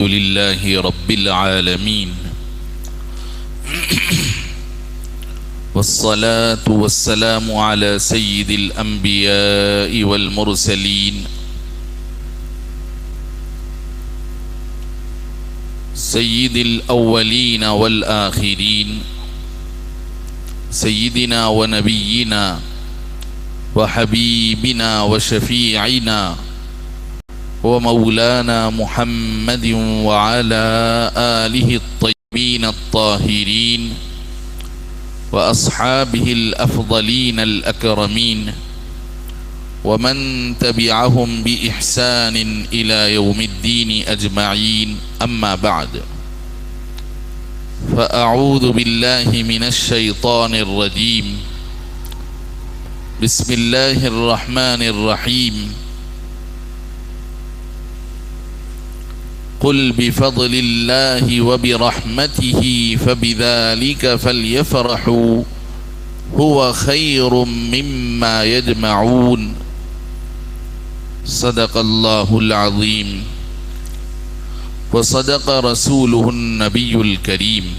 لله رب العالمين والصلاة والسلام على سيد الأنبياء والمرسلين سيد الأولين والآخرين سيدنا ونبينا وحبيبنا وشفيعنا ومولانا محمد وعلى آله الطيبين الطاهرين وأصحابه الأفضلين الأكرمين ومن تبعهم بإحسان إلى يوم الدين أجمعين. أما بعد، فأعوذ بالله من الشيطان الرجيم. بسم الله الرحمن الرحيم. قل بفضل الله وبرحمته فبذلك فليفرحوا هو خير مما يجمعون. صدق الله العظيم وصدق رسوله النبي الكريم.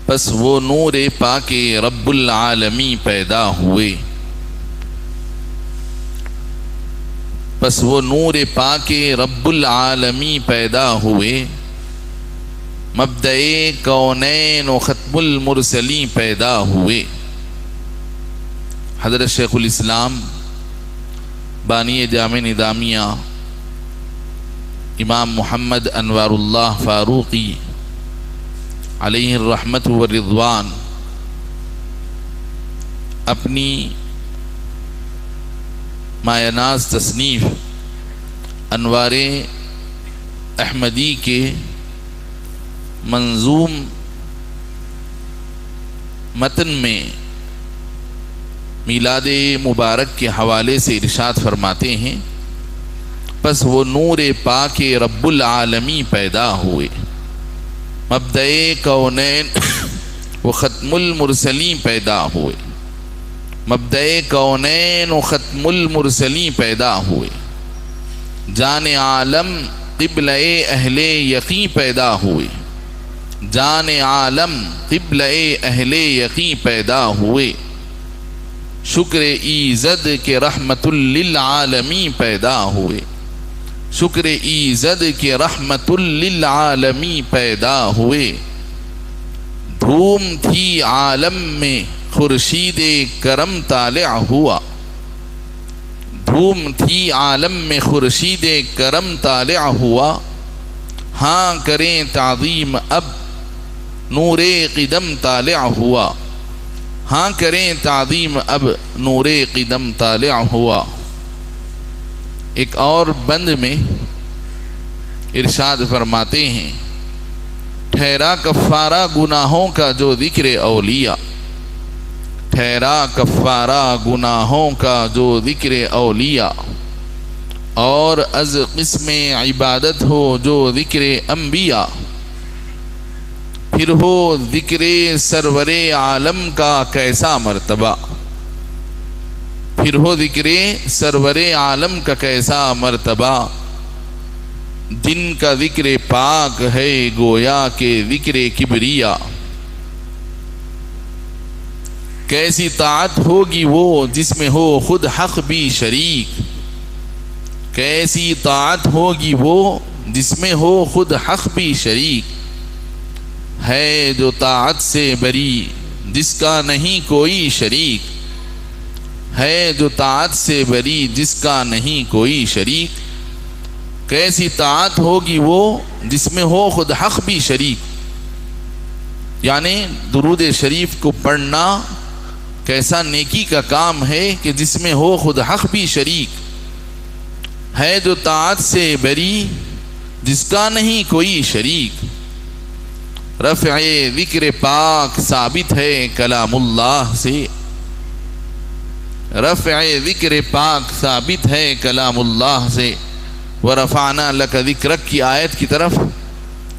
بس وہ نور پاک رب العالمین پیدا ہوئے، بس وہ نور پاک رب العالمین پیدا ہوئے، مبدأ کونین و ختم المرسلین پیدا ہوئے۔ حضرت شیخ الاسلام بانی جامع نظامیہ امام محمد انوار اللہ فاروقی علیہ الرحمت والرضوان اپنی مایہ ناز تصنیف انوار احمدی کے منظوم متن میں میلاد مبارک کے حوالے سے ارشاد فرماتے ہیں، پس وہ نور پاک رب العالمین پیدا ہوئے، مبدأ کونین و ختم المرسلین پیدا ہوئے، مبدأ کونین و ختم المرسلین پیدا ہوئے، جان عالم قبلہ اہل یقین پیدا ہوئے، جان عالم قبلہ اہل یقین پیدا ہوئے، شکر ایزد کے رحمت للعالمین پیدا ہوئے، شکر ایزد کے رحمت للعالمین پیدا ہوئے، دھوم تھی عالم میں خورشید کرم طالع ہوا، دھوم تھی عالم میں خورشید کرم طالع ہوا، ہاں کریں تعظیم اب نور قدم طالع ہوا، ہاں کریں تعظیم اب نور قدم طالع ہوا۔ ایک اور بند میں ارشاد فرماتے ہیں، ٹھہرا کفارہ گناہوں کا جو ذکر اولیاء، ٹھہرا کفارہ گناہوں کا جو ذکر اولیاء، اور از قسم عبادت ہو جو ذکر انبیاء، پھر ہو ذکر سرور عالم کا کیسا مرتبہ، پھر ہو ذکر سرور عالم کا کیسا مرتبہ، جن کا ذکر پاک ہے گویا کہ ذکر کبریا، کیسی طاعت ہوگی وہ جس میں ہو خود حق بھی شریک، کیسی طاعت ہوگی وہ جس میں ہو خود حق بھی شریک، ہے جو طاعت سے بری جس کا نہیں کوئی شریک، ہے جو طاعت سے بری جس کا نہیں کوئی شریک، کیسی طاعت ہوگی وہ جس میں ہو خود حق بھی شریک، یعنی درود شریف کو پڑھنا کیسا نیکی کا کام ہے کہ جس میں ہو خود حق بھی شریک، ہے جو طاعت سے بری جس کا نہیں کوئی شریک، رفع ذکر پاک ثابت ہے کلام اللہ سے، رفع ذکر پاک ثابت ہے کلام اللہ سے، ورفعنا لک ذکرک کی آیت کی طرف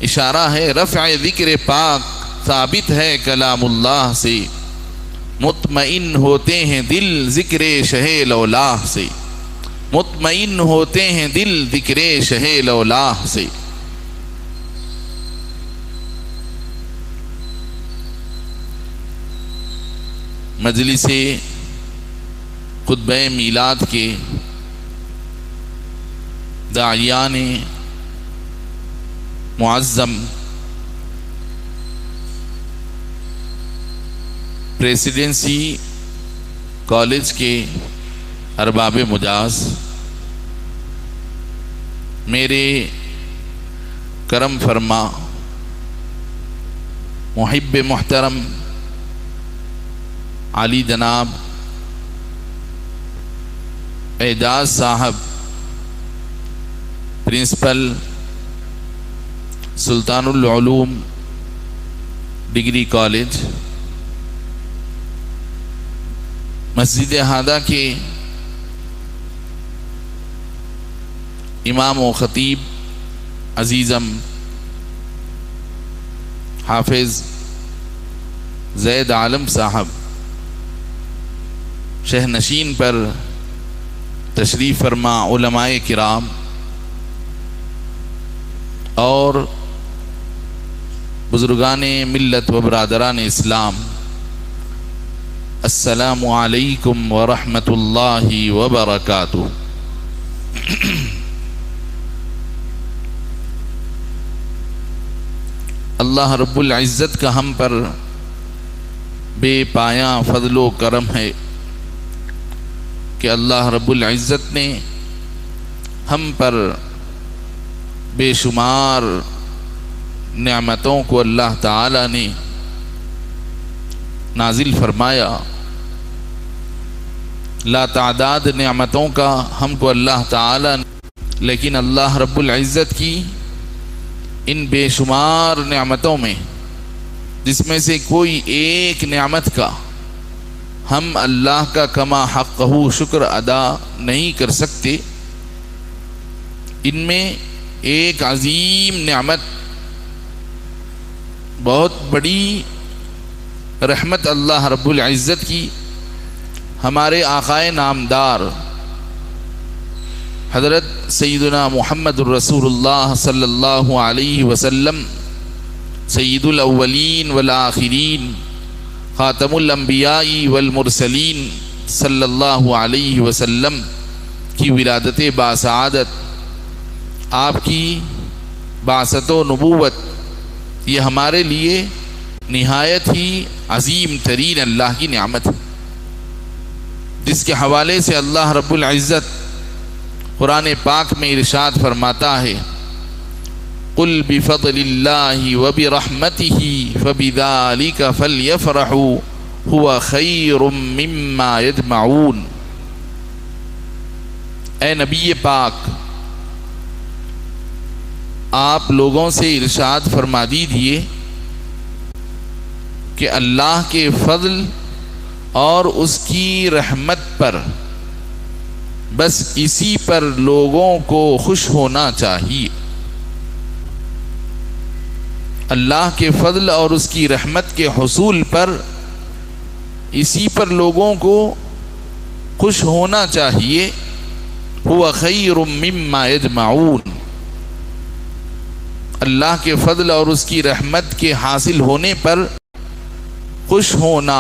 اشارہ ہے، رفع ذکر پاک ثابت ہے کلام اللہ سے، مطمئن ہوتے ہیں دل ذکر شہ لولاہ سے، مطمئن ہوتے ہیں دل ذکر شہ لولاہ سے۔ مجلس خطبہ میلاد کے داعیان معظم، پریسیڈنسی کالج کے ارباب مجاز، میرے کرم فرما محب محترم علی جناب اعجاز صاحب، پرنسپل سلطان العلوم ڈگری کالج، مسجد ہادہ کے امام و خطیب عزیزم حافظ زید عالم صاحب، شہنشین پر تشریف فرما علماء کرام اور بزرگان ملت و برادران اسلام، السلام علیکم ورحمۃ اللہ وبرکاتہ۔ اللہ رب العزت کا ہم پر بے پایاں فضل و کرم ہے کہ اللہ رب العزت نے ہم پر بے شمار نعمتوں کو اللہ تعالی نے نازل فرمایا۔ لا تعداد نعمتوں کا ہم کو اللہ تعالی نے، لیکن اللہ رب العزت کی ان بے شمار نعمتوں میں جس میں سے کوئی ایک نعمت کا ہم اللہ کا کما حقہ شکر ادا نہیں کر سکتے، ان میں ایک عظیم نعمت، بہت بڑی رحمت اللہ رب العزت کی ہمارے آقائے نامدار حضرت سیدنا محمد الرسول اللہ صلی اللہ علیہ وسلم، سید الاولین والآخرین، خاتم الانبیاء والمرسلین صلی اللہ علیہ وسلم کی ولادت باسعادت، آپ کی بعثت و نبوت، یہ ہمارے لیے نہایت ہی عظیم ترین اللہ کی نعمت ہے، جس کے حوالے سے اللہ رب العزت قرآن پاک میں ارشاد فرماتا ہے، قل بفضل اللہ وبرحمتہ فبذلک فلیفرحوا هو خیر مما یجمعون۔ اے نبی پاک، آپ لوگوں سے ارشاد فرما دیجیے کہ اللہ کے فضل اور اس کی رحمت پر، بس اسی پر لوگوں کو خوش ہونا چاہیے۔ اللہ کے فضل اور اس کی رحمت کے حصول پر، اسی پر لوگوں کو خوش ہونا چاہیے۔ هو خیر مما یجمعون، اللہ کے فضل اور اس کی رحمت کے حاصل ہونے پر خوش ہونا،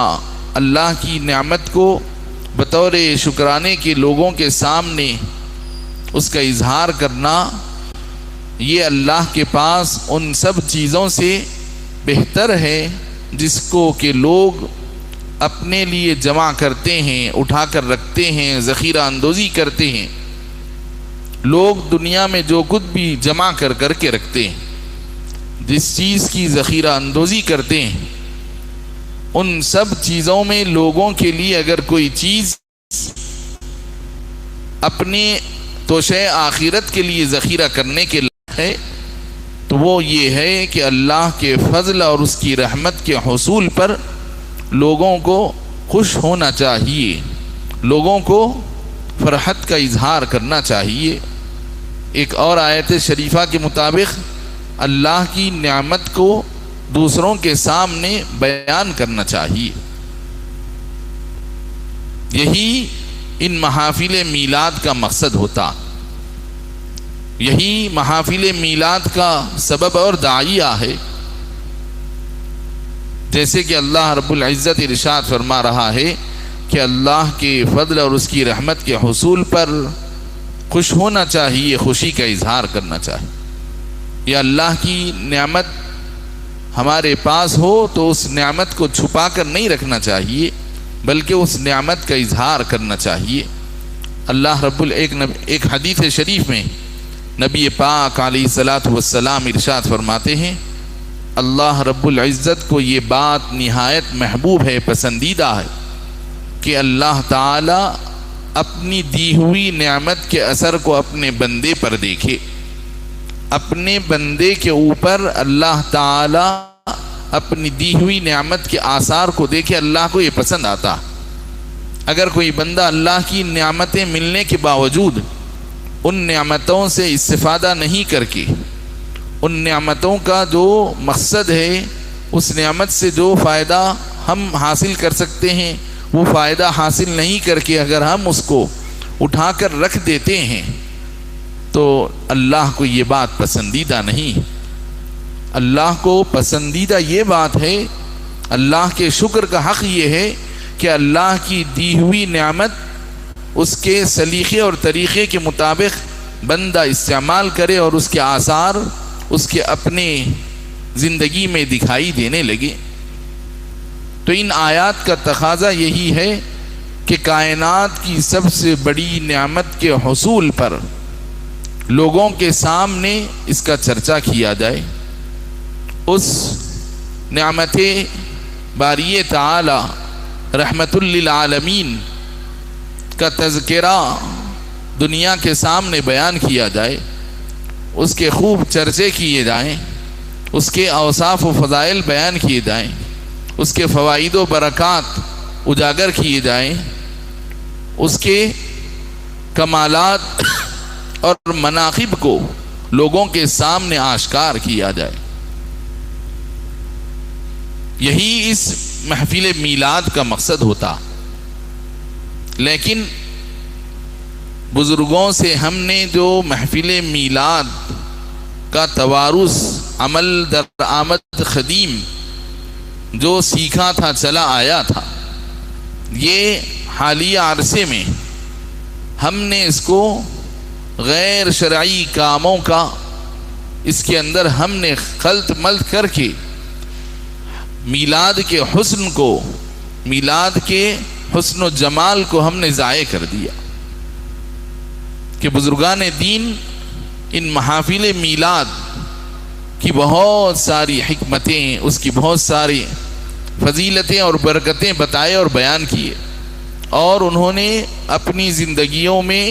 اللہ کی نعمت کو بطور شکرانے کے لوگوں کے سامنے اس کا اظہار کرنا، یہ اللہ کے پاس ان سب چیزوں سے بہتر ہے جس کو کہ لوگ اپنے لیے جمع کرتے ہیں، اٹھا کر رکھتے ہیں، ذخیرہ اندوزی کرتے ہیں۔ لوگ دنیا میں جو کچھ بھی جمع کر کر کے رکھتے ہیں، جس چیز کی ذخیرہ اندوزی کرتے ہیں، ان سب چیزوں میں لوگوں کے لیے اگر کوئی چیز اپنے توشہ آخرت کے لیے ذخیرہ کرنے کے لائق ہے تو وہ یہ ہے کہ اللہ کے فضل اور اس کی رحمت کے حصول پر لوگوں کو خوش ہونا چاہیے، لوگوں کو فرحت کا اظہار کرنا چاہیے۔ ایک اور آیت شریفہ کے مطابق اللہ کی نعمت کو دوسروں کے سامنے بیان کرنا چاہیے۔ یہی ان محافل میلاد کا مقصد ہوتا، یہی محافل میلاد کا سبب اور داعیہ ہے۔ جیسے کہ اللہ رب العزت ارشاد فرما رہا ہے کہ اللہ کے فضل اور اس کی رحمت کے حصول پر خوش ہونا چاہیے، خوشی کا اظہار کرنا چاہیے۔ یا اللہ کی نعمت ہمارے پاس ہو تو اس نعمت کو چھپا کر نہیں رکھنا چاہیے، بلکہ اس نعمت کا اظہار کرنا چاہیے۔ اللہ رب ایک حدیث شریف میں نبی پاک علیہ الصلاۃ والسلام ارشاد فرماتے ہیں، اللہ رب العزت کو یہ بات نہایت محبوب ہے، پسندیدہ ہے کہ اللہ تعالی اپنی دی ہوئی نعمت کے اثر کو اپنے بندے پر دیکھے۔ اپنے بندے کے اوپر اللہ تعالی اپنی دی ہوئی نعمت کے آثار کو دیکھے، اللہ کو یہ پسند آتا۔ اگر کوئی بندہ اللہ کی نعمتیں ملنے کے باوجود ان نعمتوں سے استفادہ نہیں کر کے، ان نعمتوں کا جو مقصد ہے، اس نعمت سے جو فائدہ ہم حاصل کر سکتے ہیں، وہ فائدہ حاصل نہیں کر کے اگر ہم اس کو اٹھا کر رکھ دیتے ہیں تو اللہ کو یہ بات پسندیدہ نہیں۔ اللہ کو پسندیدہ یہ بات ہے، اللہ کے شکر کا حق یہ ہے کہ اللہ کی دی ہوئی نعمت اس کے سلیقے اور طریقے کے مطابق بندہ استعمال کرے اور اس کے آثار اس کے اپنے زندگی میں دکھائی دینے لگے۔ تو ان آیات کا تقاضا یہی ہے کہ کائنات کی سب سے بڑی نعمت کے حصول پر لوگوں کے سامنے اس کا چرچا کیا جائے، اس نعمت باری تعالی رحمت للعالمین کا تذکرہ دنیا کے سامنے بیان کیا جائے، اس کے خوب چرچے کیے جائیں، اس کے اوصاف و فضائل بیان کیے جائیں، اس کے فوائد و برکات اجاگر کیے جائیں، اس کے کمالات اور مناقب کو لوگوں کے سامنے آشکار کیا جائے۔ یہی اس محفل میلاد کا مقصد ہوتا۔ لیکن بزرگوں سے ہم نے جو محفل میلاد کا توارث عمل در آمد قدیم جو سیکھا تھا، چلا آیا تھا، یہ حالیہ عرصے میں ہم نے اس کو غیر شرعی کاموں کا اس کے اندر ہم نے خلط ملط کر کے میلاد کے حسن کو، میلاد کے حسن و جمال کو ہم نے ضائع کر دیا۔ کہ بزرگان دین ان محافل میلاد کی بہت ساری حکمتیں، اس کی بہت ساری فضیلتیں اور برکتیں بتائے اور بیان کیے، اور انہوں نے اپنی زندگیوں میں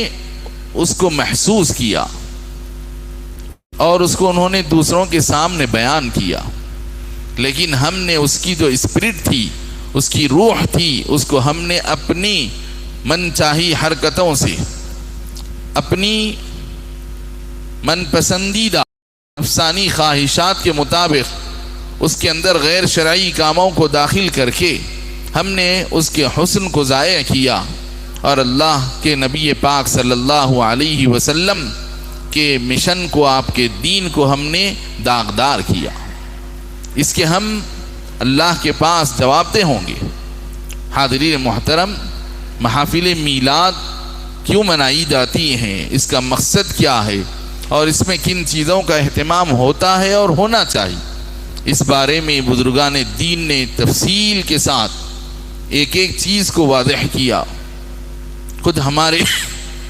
اس کو محسوس کیا اور اس کو انہوں نے دوسروں کے سامنے بیان کیا۔ لیکن ہم نے اس کی جو اسپرٹ تھی، اس کی روح تھی، اس کو ہم نے اپنی من چاہی حرکتوں سے، اپنی من پسندیدہ نفسانی خواہشات کے مطابق اس کے اندر غیر شرعی کاموں کو داخل کر کے ہم نے اس کے حسن کو ضائع کیا، اور اللہ کے نبی پاک صلی اللہ علیہ وسلم کے مشن کو، آپ کے دین کو ہم نے داغدار کیا۔ اس کے ہم اللہ کے پاس جواب دہ ہوں گے۔ حاضرین محترم، محافل میلاد کیوں منائی جاتی ہیں، اس کا مقصد کیا ہے، اور اس میں کن چیزوں کا اہتمام ہوتا ہے اور ہونا چاہیے، اس بارے میں بزرگان دین نے تفصیل کے ساتھ ایک ایک چیز کو واضح کیا۔ خود ہمارے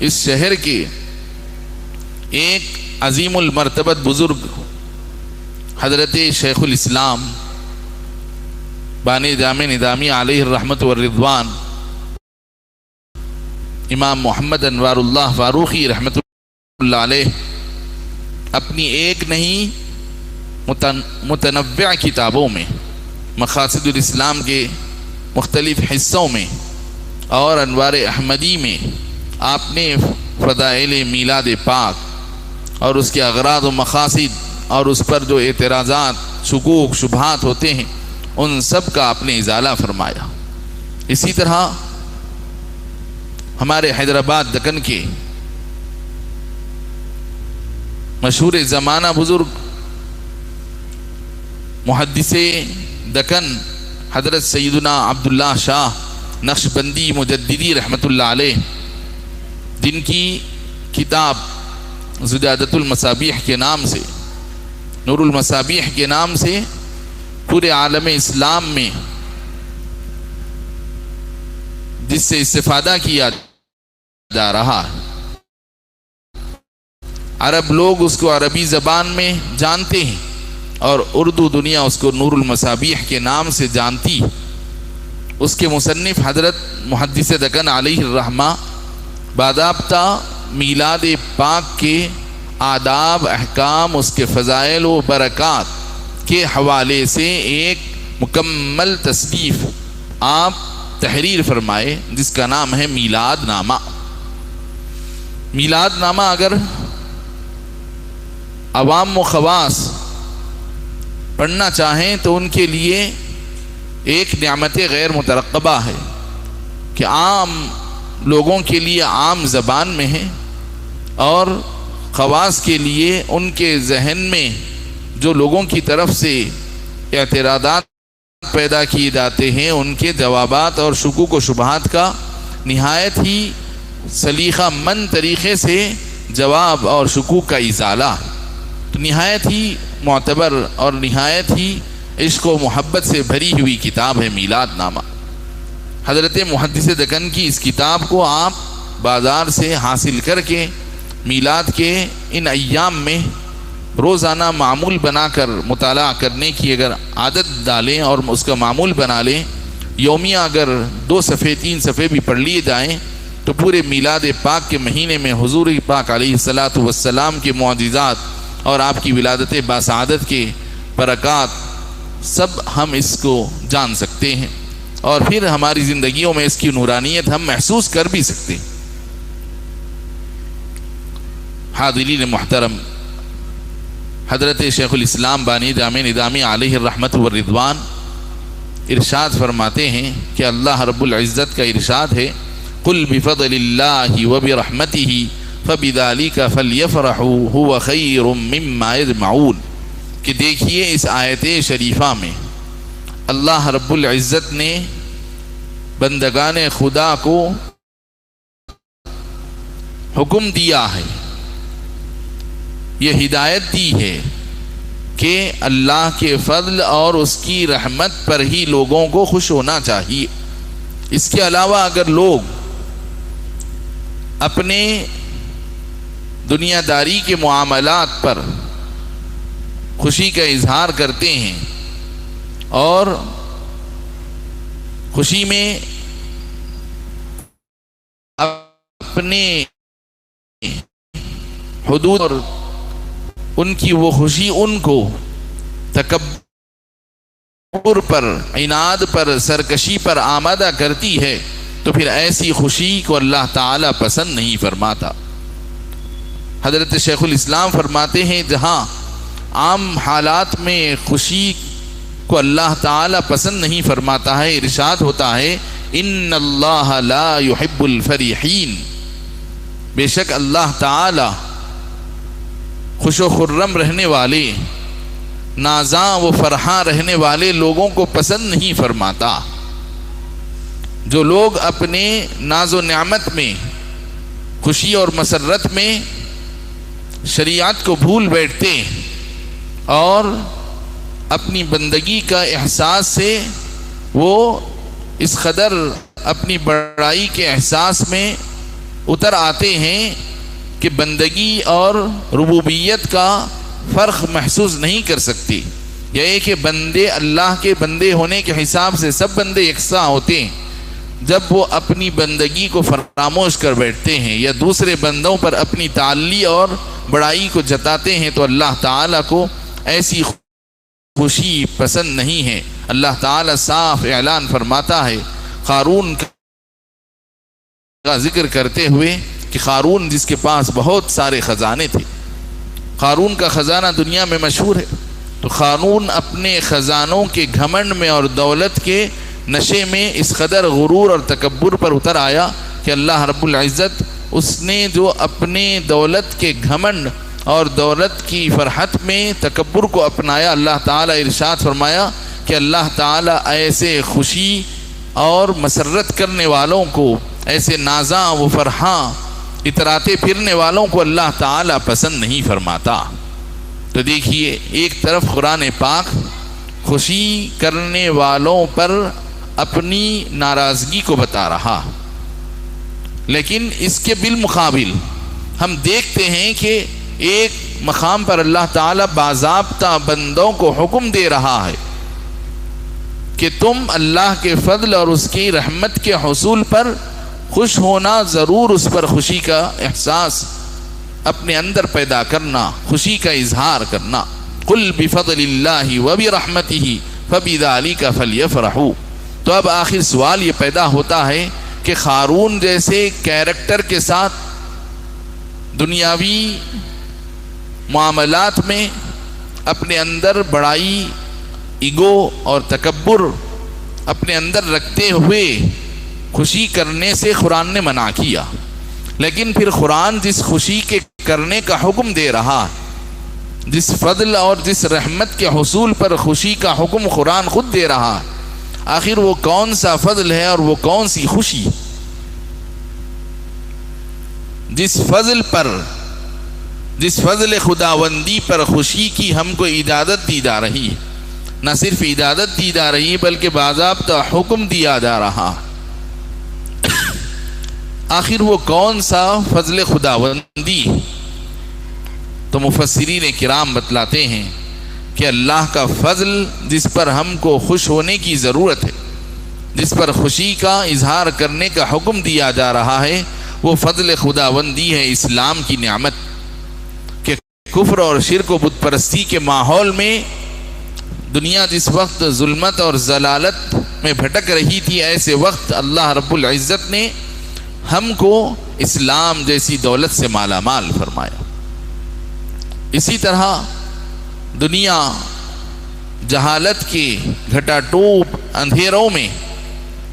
اس شہر کے ایک عظیم المرتبت بزرگ حضرت شیخ الاسلام بانی جامع نظامی علیہ الرحمت والرضوان امام محمد انوار اللہ فاروقی رحمت اللہ علیہ اپنی ایک نہیں متنوع کتابوں میں، مقاصد الاسلام کے مختلف حصوں میں اور انوار احمدی میں آپ نے فضائل میلاد پاک اور اس کے اغراض و مقاصد اور اس پر جو اعتراضات، شکوک، شبہات ہوتے ہیں، ان سب کا آپ نے ازالہ فرمایا۔ اسی طرح ہمارے حیدرآباد دکن کے مشہور زمانہ بزرگ محدث دکن حضرت سیدنا عبداللہ شاہ نقشبندی مجددی رحمۃ اللہ علیہ، جن کی کتاب زجاجۃ المصابیح کے نام سے، نور المصابیح کے نام سے پورے عالم اسلام میں جس سے استفادہ کیا جا رہا ہے، عرب لوگ اس کو عربی زبان میں جانتے ہیں اور اردو دنیا اس کو نور المصابیح کے نام سے جانتی۔ اس کے مصنف حضرت محدث دکن علیہ الرحمہ باضابطہ میلاد پاک کے آداب، احکام، اس کے فضائل و برکات کے حوالے سے ایک مکمل تصنیف آپ تحریر فرمائے جس کا نام ہے میلاد نامہ۔ میلاد نامہ اگر عوام و خواص پڑھنا چاہیں تو ان کے لیے ایک نعمت غیر مترقبہ ہے کہ عام لوگوں کے لیے عام زبان میں ہے، اور خواص کے لیے ان کے ذہن میں جو لوگوں کی طرف سے اعتراضات پیدا کیے جاتے ہیں ان کے جوابات اور شکوک و شبہات کا نہایت ہی سلیقہ مند طریقے سے جواب اور شکوک کا ازالہ، تو نہایت ہی معتبر اور نہایت ہی عشق و محبت سے بھری ہوئی کتاب ہے میلاد نامہ۔ حضرت محدث دکن کی اس کتاب کو آپ بازار سے حاصل کر کے میلاد کے ان ایام میں روزانہ معمول بنا کر مطالعہ کرنے کی اگر عادت ڈالیں اور اس کا معمول بنا لیں، یومیہ اگر 2 صفحے 3 صفحے بھی پڑھ لیے جائیں تو پورے میلاد پاک کے مہینے میں حضور پاک علیہ الصلاۃ والسلام کے معجزات اور آپ کی ولادت باسعادت کے برکات سب ہم اس کو جان سکتے ہیں، اور پھر ہماری زندگیوں میں اس کی نورانیت ہم محسوس کر بھی سکتے ہیں۔ حاضرین محترم، حضرت شیخ الاسلام بانی جامع نظامی علیہ الرحمت والرضوان ارشاد فرماتے ہیں کہ اللہ رب العزت کا ارشاد ہے قل بفضل اللہ وبرحمتہ فبذالک فلیفرحوا هو خیر مما یجمعون، کہ دیکھیے اس آیت شریفہ میں اللہ رب العزت نے بندگان خدا کو حکم دیا ہے، یہ ہدایت دی ہے کہ اللہ کے فضل اور اس کی رحمت پر ہی لوگوں کو خوش ہونا چاہیے۔ اس کے علاوہ اگر لوگ اپنے دنیا داری کے معاملات پر خوشی کا اظہار کرتے ہیں اور خوشی میں اپنے حدود اور ان کی وہ خوشی ان کو تکبر پر، عناد پر، سرکشی پر آمادہ کرتی ہے، تو پھر ایسی خوشی کو اللہ تعالی پسند نہیں فرماتا۔ حضرت شیخ الاسلام فرماتے ہیں جہاں عام حالات میں خوشی کو اللہ تعالی پسند نہیں فرماتا ہے، ارشاد ہوتا ہے ان اللہ لا يحب الفرحین، بے شک اللہ تعالی خوش و خرم رہنے والے، نازاں و فرحاں رہنے والے لوگوں کو پسند نہیں فرماتا۔ جو لوگ اپنے ناز و نعمت میں، خوشی اور مسرت میں شریعت کو بھول بیٹھتے اور اپنی بندگی کا احساس سے وہ اس قدر اپنی بڑائی کے احساس میں اتر آتے ہیں کہ بندگی اور ربوبیت کا فرق محسوس نہیں کر سکتے، یہ کہ بندے اللہ کے بندے ہونے کے حساب سے سب بندے یکساں ہوتے ہیں، جب وہ اپنی بندگی کو فراموش کر بیٹھتے ہیں یا دوسرے بندوں پر اپنی تعالی اور بڑائی کو جتاتے ہیں تو اللہ تعالیٰ کو ایسی خوشی پسند نہیں ہے۔ اللہ تعالیٰ صاف اعلان فرماتا ہے قارون کا ذکر کرتے ہوئے کہ قارون جس کے پاس بہت سارے خزانے تھے، قارون کا خزانہ دنیا میں مشہور ہے، تو قارون اپنے خزانوں کے گھمنڈ میں اور دولت کے نشے میں اس قدر غرور اور تکبر پر اتر آیا کہ اللہ رب العزت اس نے جو اپنے دولت کے گھمنڈ اور دولت کی فرحت میں تکبر کو اپنایا، اللہ تعالیٰ ارشاد فرمایا کہ اللہ تعالیٰ ایسے خوشی اور مسرت کرنے والوں کو، ایسے نازاں و فرحاں اتراتے پھرنے والوں کو اللہ تعالیٰ پسند نہیں فرماتا۔ تو دیکھیے، ایک طرف قرآن پاک خوشی کرنے والوں پر اپنی ناراضگی کو بتا رہا، لیکن اس کے بالمقابل ہم دیکھتے ہیں کہ ایک مقام پر اللہ تعالیٰ باضابطہ بندوں کو حکم دے رہا ہے کہ تم اللہ کے فضل اور اس کی رحمت کے حصول پر خوش ہونا، ضرور اس پر خوشی کا احساس اپنے اندر پیدا کرنا، خوشی کا اظہار کرنا۔ قل بفضل اللہ وبرحمتہ فبذلک فلیفرحوا۔ تو اب آخر سوال یہ پیدا ہوتا ہے کہ قارون جیسے کیریکٹر کے ساتھ دنیاوی معاملات میں اپنے اندر بڑائی، ایگو اور تکبر اپنے اندر رکھتے ہوئے خوشی کرنے سے قرآن نے منع کیا، لیکن پھر قرآن جس خوشی کے کرنے کا حکم دے رہا، جس فضل اور جس رحمت کے حصول پر خوشی کا حکم قرآن خود دے رہا، آخر وہ کون سا فضل ہے اور وہ کون سی خوشی؟ جس فضل خداوندی پر خوشی کی ہم کو اجازت دی جا رہی ہے، نہ صرف اجازت دی جا رہی بلکہ باضابطہ حکم دیا جا رہا، آخر وہ کون سا فضل خداوندی؟ تو مفسرین کرام بتلاتے ہیں کہ اللہ کا فضل جس پر ہم کو خوش ہونے کی ضرورت ہے، جس پر خوشی کا اظہار کرنے کا حکم دیا جا رہا ہے، وہ فضل خداوندی ہے اسلام کی نعمت۔ کہ کفر اور شرک و بت پرستی کے ماحول میں دنیا جس وقت ظلمت اور ضلالت میں بھٹک رہی تھی، ایسے وقت اللہ رب العزت نے ہم کو اسلام جیسی دولت سے مالا مال فرمایا۔ اسی طرح دنیا جہالت کے گھٹا ٹوپ اندھیروں میں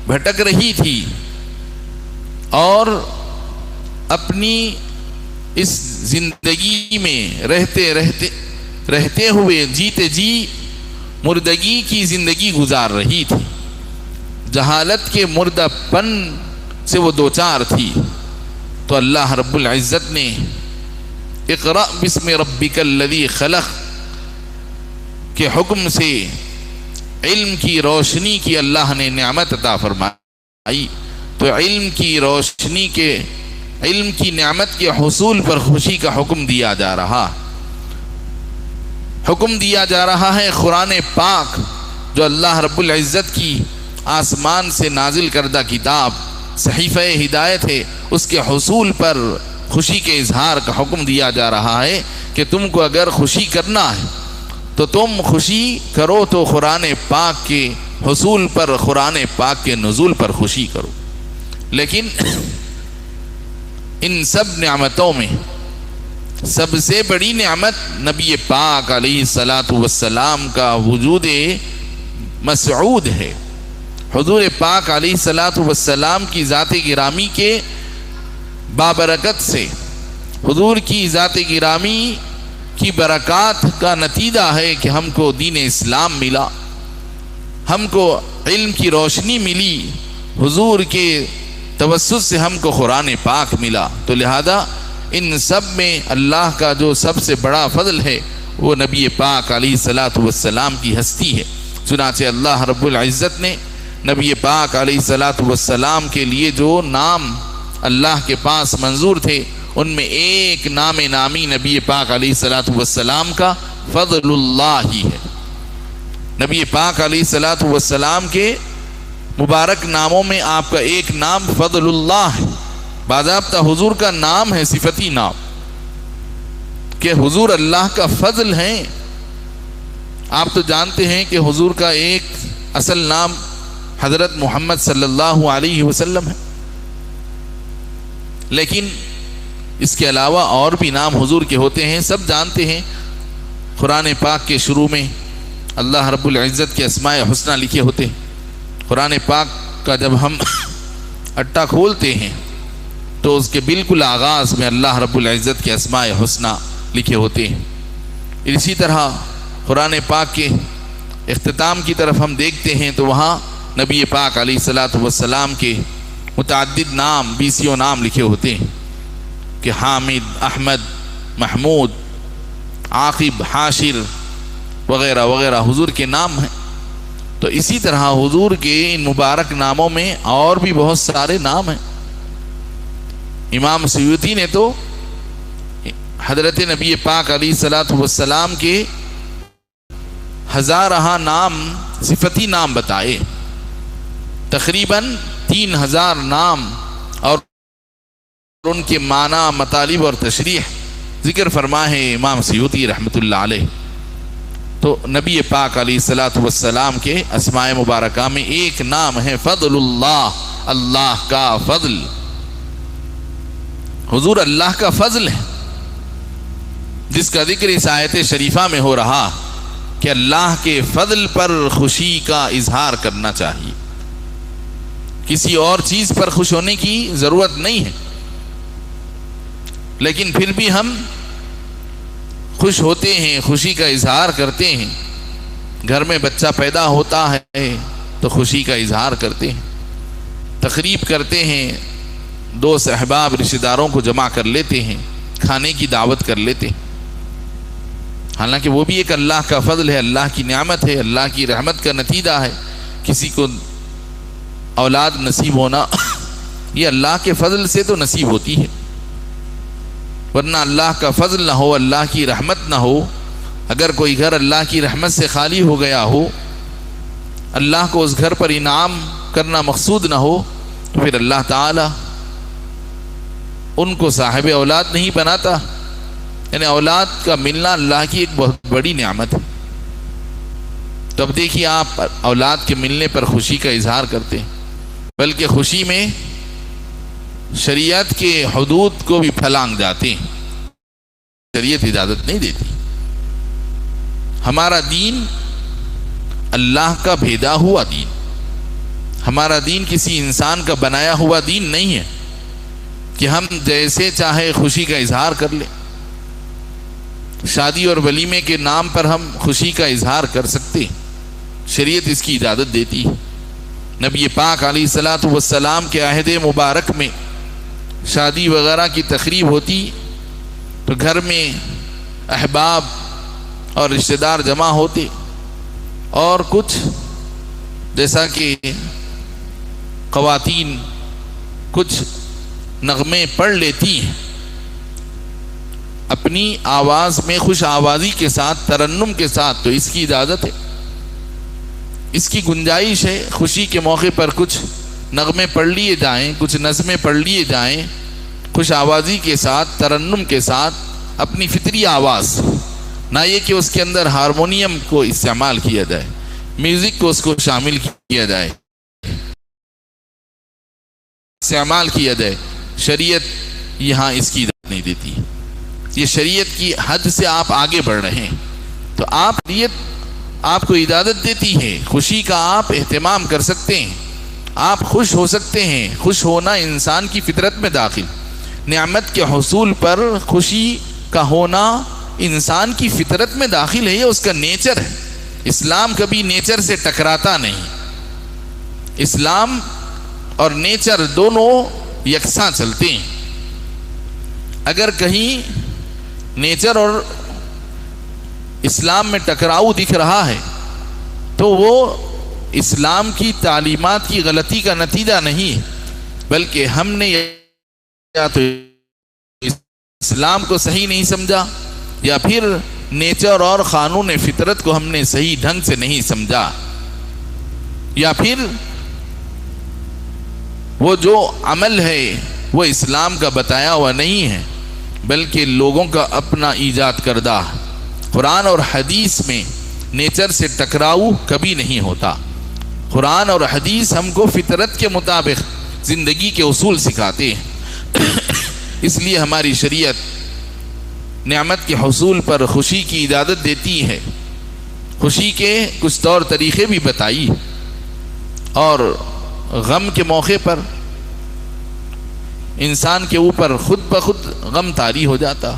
بھٹک رہی تھی اور اپنی اس زندگی میں رہتے ہوئے جیتے جی مردگی کی زندگی گزار رہی تھی، جہالت کے مردہ پن سے وہ دوچار تھی، تو اللہ رب العزت نے اقرأ بسم ربک الذی خلق کے حکم سے علم کی روشنی کی اللہ نے نعمت عطا فرمائی۔ تو علم کی روشنی کے، علم کی نعمت کے حصول پر خوشی کا حکم دیا جا رہا ہے۔ قرآن پاک جو اللہ رب العزت کی آسمان سے نازل کردہ کتاب، صحیفہ ہدایت ہے، اس کے حصول پر خوشی کے اظہار کا حکم دیا جا رہا ہے کہ تم کو اگر خوشی کرنا ہے تو تم خوشی کرو تو قرآن پاک کے حصول پر، قرآن پاک کے نزول پر خوشی کرو۔ لیکن ان سب نعمتوں میں سب سے بڑی نعمت نبی پاک علیہ الصلاۃ والسلام کا وجود مسعود ہے۔ حضور پاک علیہ الصلاۃ والسلام کی ذات گرامی کے بابرکت سے، حضور کی ذات گرامی کی برکات کا نتیجہ ہے کہ ہم کو دین اسلام ملا، ہم کو علم کی روشنی ملی، حضور کے توسط سے ہم کو قرآن پاک ملا۔ تو لہذا ان سب میں اللہ کا جو سب سے بڑا فضل ہے وہ نبی پاک علیہ الصلاۃ والسلام کی ہستی ہے۔ چنانچہ اللہ رب العزت نے نبی پاک علیہ الصلاۃ والسلام کے لیے جو نام اللہ کے پاس منظور تھے، ان میں ایک نام نامی نبی پاک علیہ الصلاۃ والسلام کا فضل اللہ ہی ہے۔ نبی پاک علیہ الصلاۃ والسلام کے مبارک ناموں میں آپ کا ایک نام فضل اللہ ہے، باضابطہ حضور کا نام ہے، صفتی نام، کہ حضور اللہ کا فضل ہیں۔ آپ تو جانتے ہیں کہ حضور کا ایک اصل نام حضرت محمد صلی اللہ علیہ وسلم ہے، لیکن اس کے علاوہ اور بھی نام حضور کے ہوتے ہیں، سب جانتے ہیں۔ قرآن پاک کے شروع میں اللہ رب العزت کے اسماء حسنہ لکھے ہوتے ہیں۔ قرآن پاک کا جب ہم اٹا کھولتے ہیں تو اس کے بالکل آغاز میں اللہ رب العزت کے اسماء حسنی لکھے ہوتے ہیں۔ اسی طرح قرآن پاک کے اختتام کی طرف ہم دیکھتے ہیں تو وہاں نبی پاک علیہ الصلاۃ والسلام کے متعدد نام، 20 نام لکھے ہوتے ہیں کہ حامد، احمد، محمود، عاقب، حاشر وغیرہ وغیرہ حضور کے نام ہیں۔ تو اسی طرح حضور کے ان مبارک ناموں میں اور بھی بہت سارے نام ہیں۔ امام سیوطی نے تو حضرت نبی پاک علیہ الصلاۃ والسلام کے ہزارہ نام، صفتی نام بتائے، تقریباً 3000 نام اور ان کے معنی، مطالب اور تشریح ذکر فرمائے ہیں امام سیوطی رحمۃ اللہ علیہ۔ تو نبی پاک علیہ الصلاۃ والسلام کے اسماء مبارکہ میں ایک نام ہے فضل اللہ، اللہ کا فضل۔ حضور اللہ کا فضل ہے، جس کا ذکر اس آیت شریفہ میں ہو رہا کہ اللہ کے فضل پر خوشی کا اظہار کرنا چاہیے، کسی اور چیز پر خوش ہونے کی ضرورت نہیں ہے، لیکن پھر بھی ہم خوش ہوتے ہیں، خوشی کا اظہار کرتے ہیں۔ گھر میں بچہ پیدا ہوتا ہے تو خوشی کا اظہار کرتے ہیں، تقریب کرتے ہیں، دوست احباب رشتہ داروں کو جمع کر لیتے ہیں، کھانے کی دعوت کر لیتے ہیں۔ حالانکہ وہ بھی ایک اللہ کا فضل ہے، اللہ کی نعمت ہے، اللہ کی رحمت کا نتیجہ ہے۔ کسی کو اولاد نصیب ہونا یہ اللہ کے فضل سے تو نصیب ہوتی ہے، ورنہ اللہ کا فضل نہ ہو، اللہ کی رحمت نہ ہو، اگر کوئی گھر اللہ کی رحمت سے خالی ہو گیا ہو، اللہ کو اس گھر پر انعام کرنا مقصود نہ ہو، تو پھر اللہ تعالی ان کو صاحب اولاد نہیں بناتا۔ یعنی اولاد کا ملنا اللہ کی ایک بہت بڑی نعمت ہے۔ تو اب دیکھیے، آپ اولاد کے ملنے پر خوشی کا اظہار کرتے ہیں، بلکہ خوشی میں شریعت کے حدود کو بھی پھلانگ جاتے ہیں۔ شریعت اجازت نہیں دیتی۔ ہمارا دین اللہ کا بھیجا ہوا دین، ہمارا دین کسی انسان کا بنایا ہوا دین نہیں ہے کہ ہم جیسے چاہے خوشی کا اظہار کر لیں۔ شادی اور ولیمے کے نام پر ہم خوشی کا اظہار کر سکتے ہیں، شریعت اس کی اجازت دیتی ہے۔ نبی پاک علیہ الصلاۃ والسلام کے عہد مبارک میں شادی وغیرہ کی تقریب ہوتی تو گھر میں احباب اور رشتہ دار جمع ہوتے، اور کچھ جیسا کہ خواتین کچھ نغمے پڑھ لیتی ہیں اپنی آواز میں، خوش آوازی کے ساتھ، ترنم کے ساتھ، تو اس کی اجازت ہے، اس کی گنجائش ہے۔ خوشی کے موقع پر کچھ نغمے پڑھ لیے جائیں، کچھ نظمیں پڑھ لیے جائیں، خوش آوازی کے ساتھ، ترنم کے ساتھ، اپنی فطری آواز، نہ یہ کہ اس کے اندر ہارمونیم کو استعمال کیا جائے، میوزک کو اس کو شامل کیا جائے، استعمال کیا جائے۔ شریعت یہاں اس کی اجازت نہیں دیتی۔ یہ شریعت کی حد سے آپ آگے بڑھ رہے ہیں، تو شریعت آپ کو اجازت دیتی ہے، خوشی کا آپ اہتمام کر سکتے ہیں، آپ خوش ہو سکتے ہیں۔ خوش ہونا انسان کی فطرت میں داخل، نعمت کے حصول پر خوشی کا ہونا انسان کی فطرت میں داخل ہے، یہ اس کا نیچر ہے۔ اسلام کبھی نیچر سے ٹکراتا نہیں، اسلام اور نیچر دونوں یکساں چلتے ہیں۔ اگر کہیں نیچر اور اسلام میں ٹکراؤ دکھ رہا ہے تو وہ اسلام کی تعلیمات کی غلطی کا نتیجہ نہیں ہے، بلکہ ہم نے یا تو اسلام کو صحیح نہیں سمجھا، یا پھر نیچر اور قانون فطرت کو ہم نے صحیح ڈھنگ سے نہیں سمجھا، یا پھر وہ جو عمل ہے وہ اسلام کا بتایا ہوا نہیں ہے، بلکہ لوگوں کا اپنا ایجاد کردہ۔ قرآن اور حدیث میں نیچر سے ٹکراؤ کبھی نہیں ہوتا۔ قرآن اور حدیث ہم کو فطرت کے مطابق زندگی کے اصول سکھاتے ہیں۔ اس لیے ہماری شریعت نعمت کے حصول پر خوشی کی اجازت دیتی ہے، خوشی کے کچھ طور طریقے بھی بتائی، اور غم کے موقع پر انسان کے اوپر خود بخود غم طاری ہو جاتا.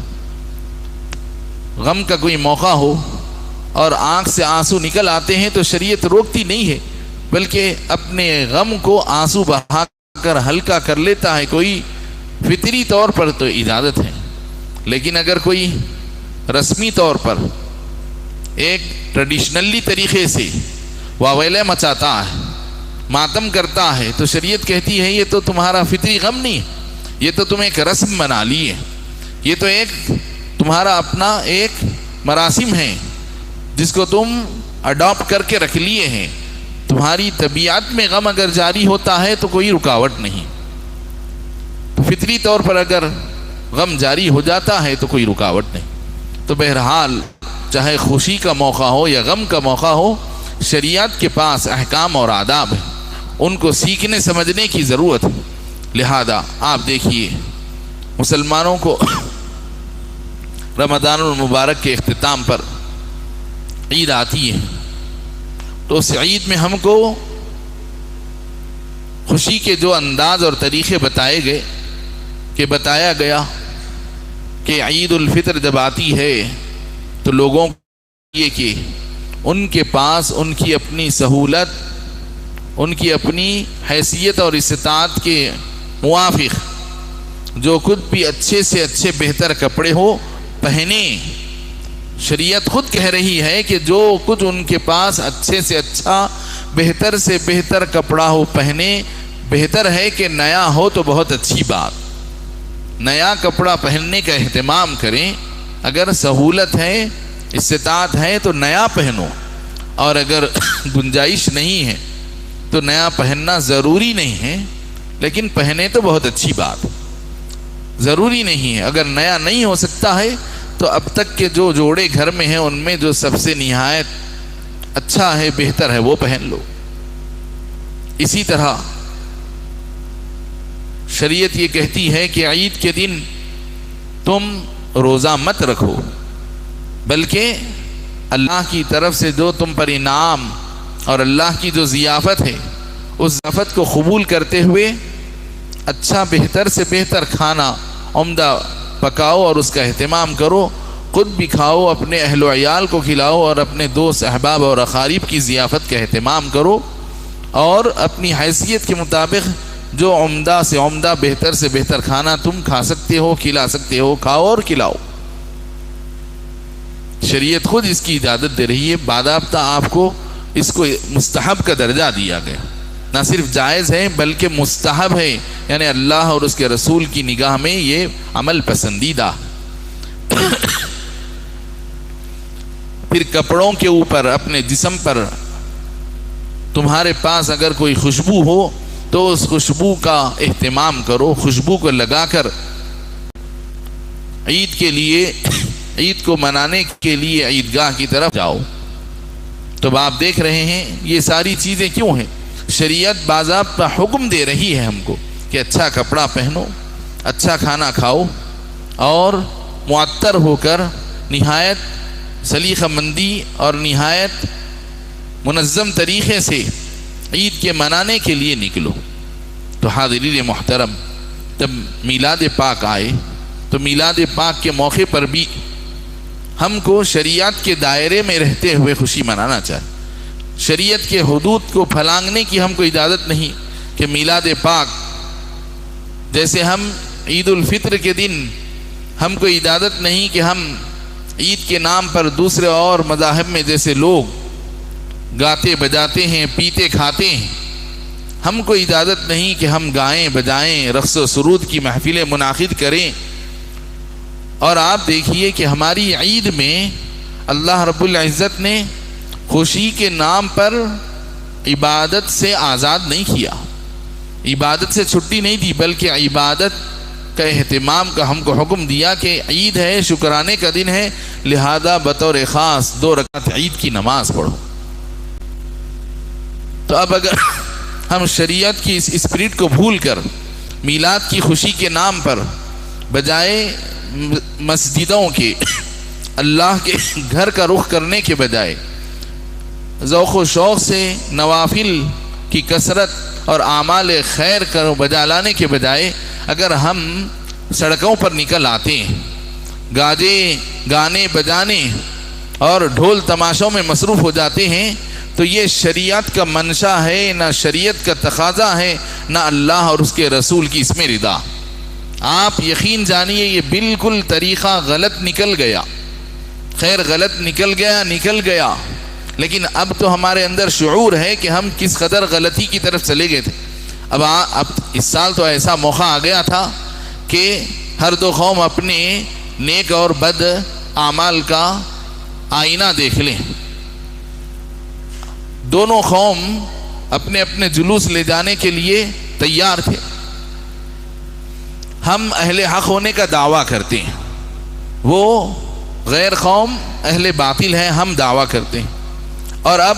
غم کا کوئی موقع ہو اور آنکھ سے آنسو نکل آتے ہیں تو شریعت روکتی نہیں ہے، بلکہ اپنے غم کو آنسو بہا کر ہلکا کر لیتا ہے. کوئی فطری طور پر تو اجازت ہے، لیکن اگر کوئی رسمی طور پر ایک ٹریڈیشنلی طریقے سے واویلا مچاتا ہے، ماتم کرتا ہے، تو شریعت کہتی ہے یہ تو تمہارا فطری غم نہیں ہے، یہ تو تم ایک رسم بنا لی ہے، یہ تو ایک تمہارا اپنا ایک مراسم ہے جس کو تم اڈاپٹ کر کے رکھ لیے ہیں. تمہاری طبیعت میں غم اگر جاری ہوتا ہے تو کوئی رکاوٹ نہیں. تو فطری طور پر اگر غم جاری ہو جاتا ہے تو کوئی رکاوٹ نہیں. تو بہرحال چاہے خوشی کا موقع ہو یا غم کا موقع ہو، شریعت کے پاس احکام اور آداب ہیں، ان کو سیکھنے سمجھنے کی ضرورت ہے. لہذا آپ دیکھیے مسلمانوں کو رمضان المبارک کے اختتام پر عید آتی ہے، تو اس عید میں ہم کو خوشی کے جو انداز اور طریقے بتایا گیا کہ عید الفطر جب آتی ہے تو لوگوں کو یہ کہ ان کے پاس ان کی اپنی سہولت، ان کی اپنی حیثیت اور استطاعت کے موافق جو خود بھی اچھے سے اچھے بہتر کپڑے ہو پہنے. شریعت خود کہہ رہی ہے کہ جو کچھ ان کے پاس اچھے سے اچھا بہتر سے بہتر کپڑا ہو پہنے. بہتر ہے کہ نیا ہو تو بہت اچھی بات، نیا کپڑا پہننے کا اہتمام کریں. اگر سہولت ہے، استطاعت ہے تو نیا پہنو، اور اگر گنجائش نہیں ہے تو نیا پہننا ضروری نہیں ہے، لیکن پہنے تو بہت اچھی بات. ضروری نہیں ہے، اگر نیا نہیں ہو سکتا ہے تو اب تک کے جو جوڑے گھر میں ہیں ان میں جو سب سے نہایت اچھا ہے، بہتر ہے، وہ پہن لو. اسی طرح شریعت یہ کہتی ہے کہ عید کے دن تم روزہ مت رکھو، بلکہ اللہ کی طرف سے جو تم پر انعام اور اللہ کی جو ضیافت ہے اس ضیافت کو قبول کرتے ہوئے اچھا بہتر سے بہتر کھانا عمدہ پکاؤ اور اس کا اہتمام کرو. خود بھی کھاؤ، اپنے اہل و عیال کو کھلاؤ، اور اپنے دوست احباب اور اقارب کی ضیافت کا اہتمام کرو، اور اپنی حیثیت کے مطابق جو عمدہ سے عمدہ بہتر سے بہتر کھانا تم کھا سکتے ہو، کھلا سکتے ہو، کھاؤ اور کھلاؤ. شریعت خود اس کی اجازت دے رہی ہے. باضابطہ آپ کو اس کو مستحب کا درجہ دیا گیا. نہ صرف جائز ہے بلکہ مستحب ہے، یعنی اللہ اور اس کے رسول کی نگاہ میں یہ عمل پسندیدہ. پھر کپڑوں کے اوپر، اپنے جسم پر تمہارے پاس اگر کوئی خوشبو ہو تو اس خوشبو کا اہتمام کرو. خوشبو کو لگا کر عید کے لیے، عید کو منانے کے لیے عیدگاہ کی طرف جاؤ. تو آپ دیکھ رہے ہیں یہ ساری چیزیں کیوں ہیں. شریعت باضابطہ حکم دے رہی ہے ہم کو کہ اچھا کپڑا پہنو، اچھا کھانا کھاؤ، اور معطر ہو کر نہایت سلیقہ مندی اور نہایت منظم طریقے سے عید کے منانے کے لیے نکلو. تو حاضرین محترم، جب میلاد پاک آئے تو میلاد پاک کے موقع پر بھی ہم کو شریعت کے دائرے میں رہتے ہوئے خوشی منانا چاہیے. شریعت کے حدود کو پھلانگنے کی ہم کو اجازت نہیں کہ میلاد پاک جیسے ہم عید الفطر کے دن ہم کو اجازت نہیں کہ ہم عید کے نام پر دوسرے اور مذاہب میں جیسے لوگ گاتے بجاتے ہیں، پیتے کھاتے ہیں، ہم کو اجازت نہیں کہ ہم گائیں بجائیں، رقص و سرود کی محفلیں منعقد کریں. اور آپ دیکھیے کہ ہماری عید میں اللہ رب العزت نے خوشی کے نام پر عبادت سے آزاد نہیں کیا، عبادت سے چھٹی نہیں دی، بلکہ عبادت کا اہتمام کا ہم کو حکم دیا کہ عید ہے، شکرانے کا دن ہے، لہذا بطور خاص 2 رکعت عید کی نماز پڑھو. تو اب اگر ہم شریعت کی اس اسپرٹ کو بھول کر میلاد کی خوشی کے نام پر بجائے مسجدوں کے، اللہ کے گھر کا رخ کرنے کے بجائے ذوق و شوق سے نوافل کی کثرت اور اعمال خیر کرو بجا لانے کے بجائے اگر ہم سڑکوں پر نکل آتے ہیں، گانے بجانے اور ڈھول تماشوں میں مصروف ہو جاتے ہیں، تو یہ شریعت کا منشا ہے، نہ شریعت کا تقاضا ہے، نہ اللہ اور اس کے رسول کی اس میں رضا۔ آپ یقین جانیے یہ بالکل طریقہ غلط نکل گیا۔ خیر غلط نکل گیا، لیکن اب تو ہمارے اندر شعور ہے کہ ہم کس قدر غلطی کی طرف چلے گئے تھے۔ اب اس سال تو ایسا موقع آ گیا تھا کہ ہر دو قوم اپنے نیک اور بد اعمال کا آئینہ دیکھ لیں۔ دونوں قوم اپنے اپنے جلوس لے جانے کے لیے تیار تھے۔ ہم اہل حق ہونے کا دعویٰ کرتے ہیں، وہ غیر قوم اہل باطل ہیں، ہم دعویٰ کرتے ہیں۔ اور اب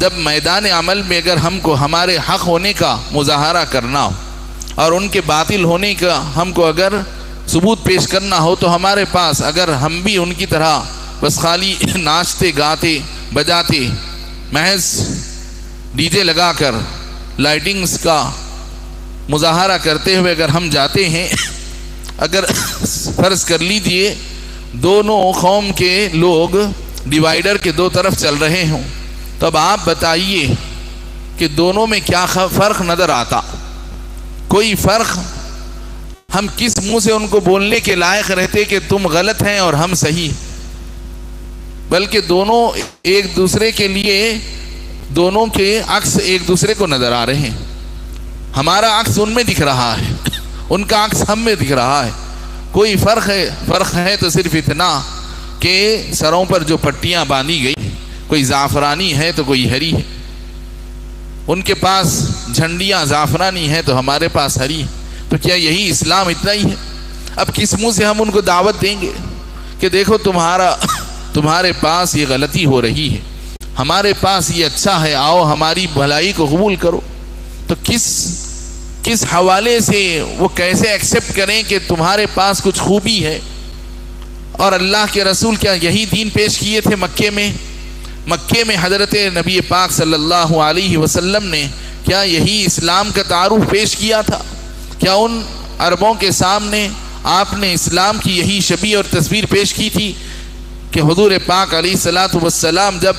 جب میدان عمل میں اگر ہم کو ہمارے حق ہونے کا مظاہرہ کرنا ہو اور ان کے باطل ہونے کا ہم کو اگر ثبوت پیش کرنا ہو، تو ہمارے پاس اگر ہم بھی ان کی طرح بس خالی ناچتے گاتے بجاتے محض ڈی جے لگا کر لائٹنگز کا مظاہرہ کرتے ہوئے اگر ہم جاتے ہیں، اگر فرض کر لیجئے دونوں قوم کے لوگ ڈیوائیڈر کے دو طرف چل رہے ہوں، تو اب آپ بتائیے کہ دونوں میں کیا فرق نظر آتا؟ کوئی فرق؟ ہم کس منہ سے ان کو بولنے کے لائق رہتے کہ تم غلط ہیں اور ہم صحیح؟ بلکہ دونوں ایک دوسرے کے لیے، دونوں کے عکس ایک دوسرے کو نظر آ رہے ہیں۔ ہمارا عکس ان میں دکھ رہا ہے، ان کا عکس ہم میں دکھ رہا ہے۔ کوئی فرق ہے تو صرف اتنا کہ سروں پر جو پٹیاں باندھی گئی، کوئی زعفرانی ہے تو کوئی ہری ہے۔ ان کے پاس جھنڈیاں زعفرانی ہیں تو ہمارے پاس ہری ہے۔ تو کیا یہی اسلام اتنا ہی ہے؟ اب کس منہ سے ہم ان کو دعوت دیں گے کہ دیکھو تمہارے پاس یہ غلطی ہو رہی ہے، ہمارے پاس یہ اچھا ہے، آؤ ہماری بھلائی کو قبول کرو؟ تو کس حوالے سے وہ کیسے ایکسیپٹ کریں کہ تمہارے پاس کچھ خوبی ہے؟ اور اللہ کے رسول کیا یہی دین پیش کیے تھے مکے میں حضرت نبی پاک صلی اللہ علیہ وسلم نے کیا یہی اسلام کا تعارف پیش کیا تھا؟ کیا ان عربوں کے سامنے آپ نے اسلام کی یہی شبیہ اور تصویر پیش کی تھی کہ حضور پاک علیہ الصلوۃ والسلام جب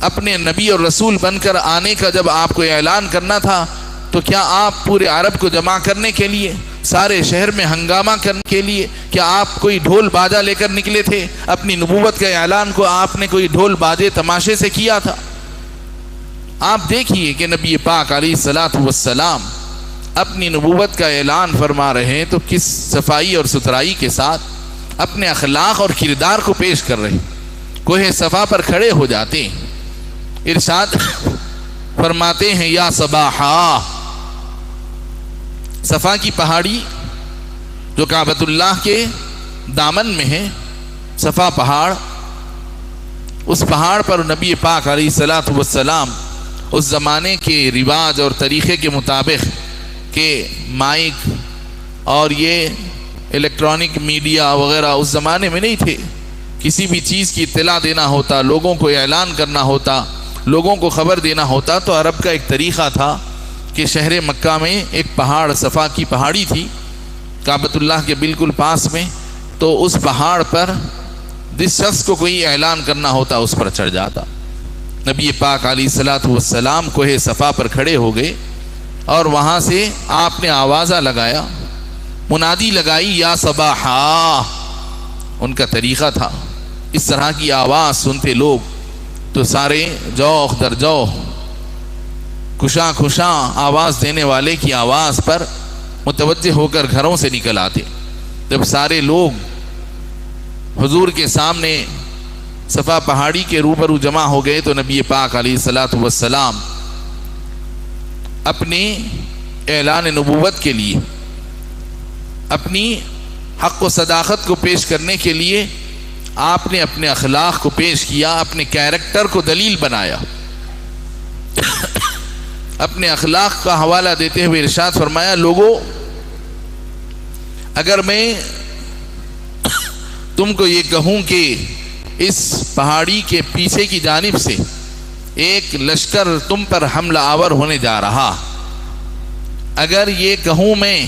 اپنے نبی اور رسول بن کر آنے کا جب آپ کو اعلان کرنا تھا، تو کیا آپ پورے عرب کو جمع کرنے کے لیے، سارے شہر میں ہنگامہ کرنے کے لیے، کیا آپ کوئی ڈھول باجا لے کر نکلے تھے؟ اپنی نبوت کے اعلان کو آپ نے کوئی ڈھول باجے تماشے سے کیا تھا؟ آپ دیکھیے کہ نبی پاک علیہ الصلوۃ والسلام اپنی نبوت کا اعلان فرما رہے ہیں تو کس صفائی اور ستھرائی کے ساتھ اپنے اخلاق اور کردار کو پیش کر رہے ہیں۔ کوہ صفا پر کھڑے ہو جاتے ہیں، ارشاد فرماتے ہیں یا صباحا، صفا کی پہاڑی جو کعبۃ اللہ کے دامن میں ہے، صفا پہاڑ، اس پہاڑ پر نبی پاک علیہ الصلوۃ والسلام اس زمانے کے رواج اور طریقے کے مطابق کہ مائک اور یہ الیکٹرانک میڈیا وغیرہ اس زمانے میں نہیں تھے، کسی بھی چیز کی اطلاع دینا ہوتا، لوگوں کو اعلان کرنا ہوتا، لوگوں کو خبر دینا ہوتا، تو عرب کا ایک طریقہ تھا کہ شہر مکہ میں ایک پہاڑ صفا کی پہاڑی تھی کعبۃ اللہ کے بالکل پاس میں، تو اس پہاڑ پر جس شخص کو کوئی اعلان کرنا ہوتا اس پر چڑھ جاتا۔ نبی پاک علیہ الصلوۃ والسلام کوہ صفا پر کھڑے ہو گئے اور وہاں سے آپ نے آوازہ لگایا، منادی لگائی یا صباحا، ان کا طریقہ تھا۔ اس طرح کی آواز سنتے لوگ تو سارے جوخ در جوخ، کشاں کشاں آواز دینے والے کی آواز پر متوجہ ہو کر گھروں سے نکل آتے۔ جب سارے لوگ حضور کے سامنے صفا پہاڑی کے روبرو جمع ہو گئے تو نبی پاک علیہ الصلوۃ والسلام اپنے اعلان نبوت کے لیے، اپنی حق و صداقت کو پیش کرنے کے لیے آپ نے اپنے اخلاق کو پیش کیا، اپنے کیریکٹر کو دلیل بنایا۔ اپنے اخلاق کا حوالہ دیتے ہوئے ارشاد فرمایا، لوگوں اگر میں تم کو یہ کہوں کہ اس پہاڑی کے پیچھے کی جانب سے ایک لشکر تم پر حملہ آور ہونے جا رہا، اگر یہ کہوں میں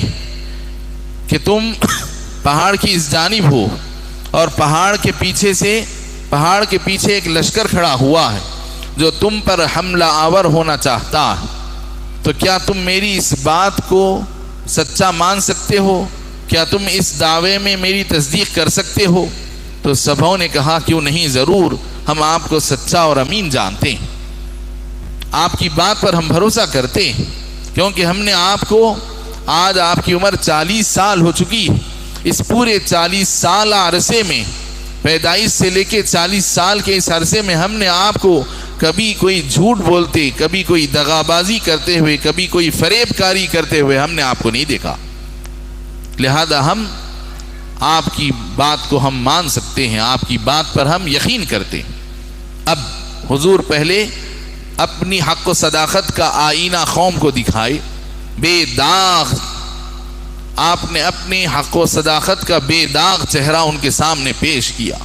کہ تم پہاڑ کی اس جانب ہو اور پہاڑ کے پیچھے ایک لشکر کھڑا ہوا ہے جو تم پر حملہ آور ہونا چاہتا ہے، تو کیا تم میری اس بات کو سچا مان سکتے ہو؟ کیا تم اس دعوے میں میری تصدیق کر سکتے ہو؟ تو سبھوں نے کہا کیوں نہیں، ضرور، ہم آپ کو سچا اور امین جانتے ہیں، آپ کی بات پر ہم بھروسہ کرتے ہیں، کیونکہ ہم نے آپ کو، آج آپ کی عمر 40 سال ہو چکی ہے، اس پورے 40 سال عرصے میں، پیدائش سے لے کے 40 سال کے اس عرصے میں ہم نے آپ کو کبھی کوئی جھوٹ بولتے، کبھی کوئی دغابازی کرتے ہوئے، کبھی کوئی فریب کاری کرتے ہوئے ہم نے آپ کو نہیں دیکھا، لہذا ہم آپ کی بات کو ہم مان سکتے ہیں، آپ کی بات پر ہم یقین کرتے ہیں۔ اب حضور پہلے اپنی حق و صداقت کا آئینہ قوم کو دکھائے، بے داغ، آپ نے اپنی حق و صداقت کا بے داغ چہرہ ان کے سامنے پیش کیا،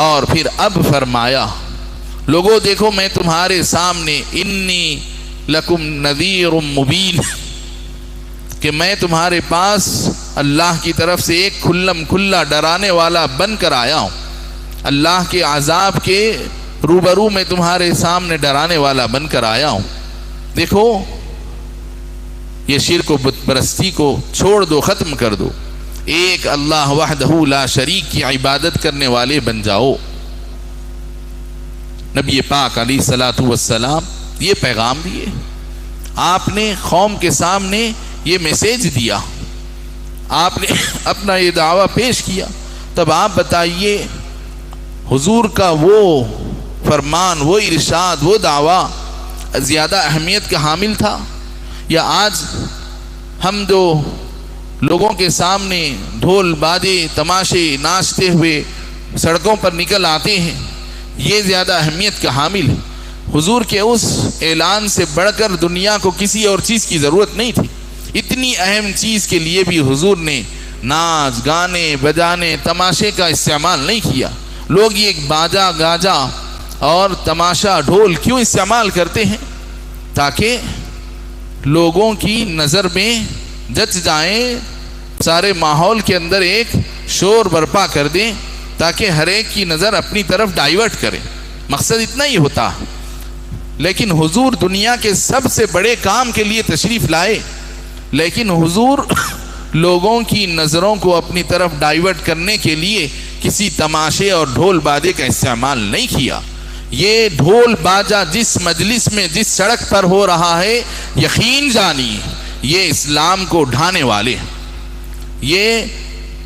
اور پھر اب فرمایا لوگوں دیکھو میں تمہارے سامنے انی لکم نذیر مبین، کہ میں تمہارے پاس اللہ کی طرف سے ایک کھلم کھلا ڈرانے والا بن کر آیا ہوں، اللہ کے عذاب کے روبرو میں تمہارے سامنے ڈرانے والا بن کر آیا ہوں۔ دیکھو یہ شرک و بت پرستی کو چھوڑ دو، ختم کر دو، ایک اللہ وحدہ لا شریک کی عبادت کرنے والے بن جاؤ۔ نبی پاک علیہ الصلوۃ والسلام یہ پیغام دیے، آپ نے قوم کے سامنے یہ میسیج دیا، آپ نے اپنا یہ دعویٰ پیش کیا، تب آپ بتائیے حضور کا وہ فرمان، وہ ارشاد، وہ دعویٰ زیادہ اہمیت کا حامل تھا، یا آج ہم جو لوگوں کے سامنے ڈھول بادے تماشے ناچتے ہوئے سڑکوں پر نکل آتے ہیں، یہ زیادہ اہمیت کا حامل ہے؟ حضور کے اس اعلان سے بڑھ کر دنیا کو کسی اور چیز کی ضرورت نہیں تھی، اتنی اہم چیز کے لیے بھی حضور نے ناچ گانے بجانے تماشے کا استعمال نہیں کیا۔ لوگ یہ باجا گاجا اور تماشا ڈھول کیوں استعمال کرتے ہیں؟ تاکہ لوگوں کی نظر میں جچ جائیں، سارے ماحول کے اندر ایک شور برپا کر دیں، تاکہ ہر ایک کی نظر اپنی طرف ڈائیورٹ کرے، مقصد اتنا ہی ہوتا۔ لیکن حضور دنیا کے سب سے بڑے کام کے لیے تشریف لائے، لیکن حضور لوگوں کی نظروں کو اپنی طرف ڈائیورٹ کرنے کے لیے کسی تماشے اور ڈھول بادے کا استعمال نہیں کیا۔ یہ ڈھول باجا جس مجلس میں، جس سڑک پر ہو رہا ہے، یقین جانیے یہ اسلام کو ڈھانے والے ہیں، یہ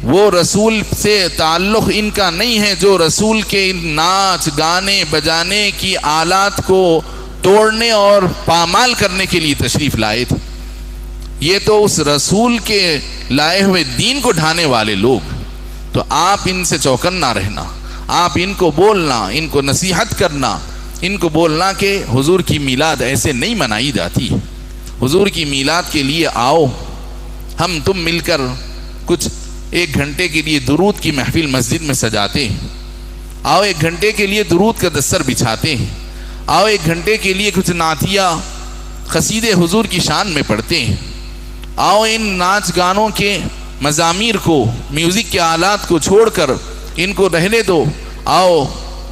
وہ رسول سے تعلق ان کا نہیں ہے جو رسول کے ناچ گانے بجانے کی آلات کو توڑنے اور پامال کرنے کے لیے تشریف لائے تھے، یہ تو اس رسول کے لائے ہوئے دین کو ڈھانے والے لوگ۔ تو آپ ان سے چوکنا رہنا، آپ ان کو بولنا، ان کو نصیحت کرنا، ان کو بولنا کہ حضور کی میلاد ایسے نہیں منائی جاتی، حضور کی میلاد کے لیے آؤ، ہم تم مل کر کچھ 1 گھنٹے کے لیے درود کی محفل مسجد میں سجاتے ہیں، آؤ 1 گھنٹے کے لیے درود کا دستر بچھاتے ہیں، آؤ 1 گھنٹے کے لیے کچھ نعتیہ قصیدے حضور کی شان میں پڑھتے ہیں، آؤ ان ناچ گانوں کے مزامیر کو، میوزک کے آلات کو چھوڑ کر ان کو رہنے دو، آؤ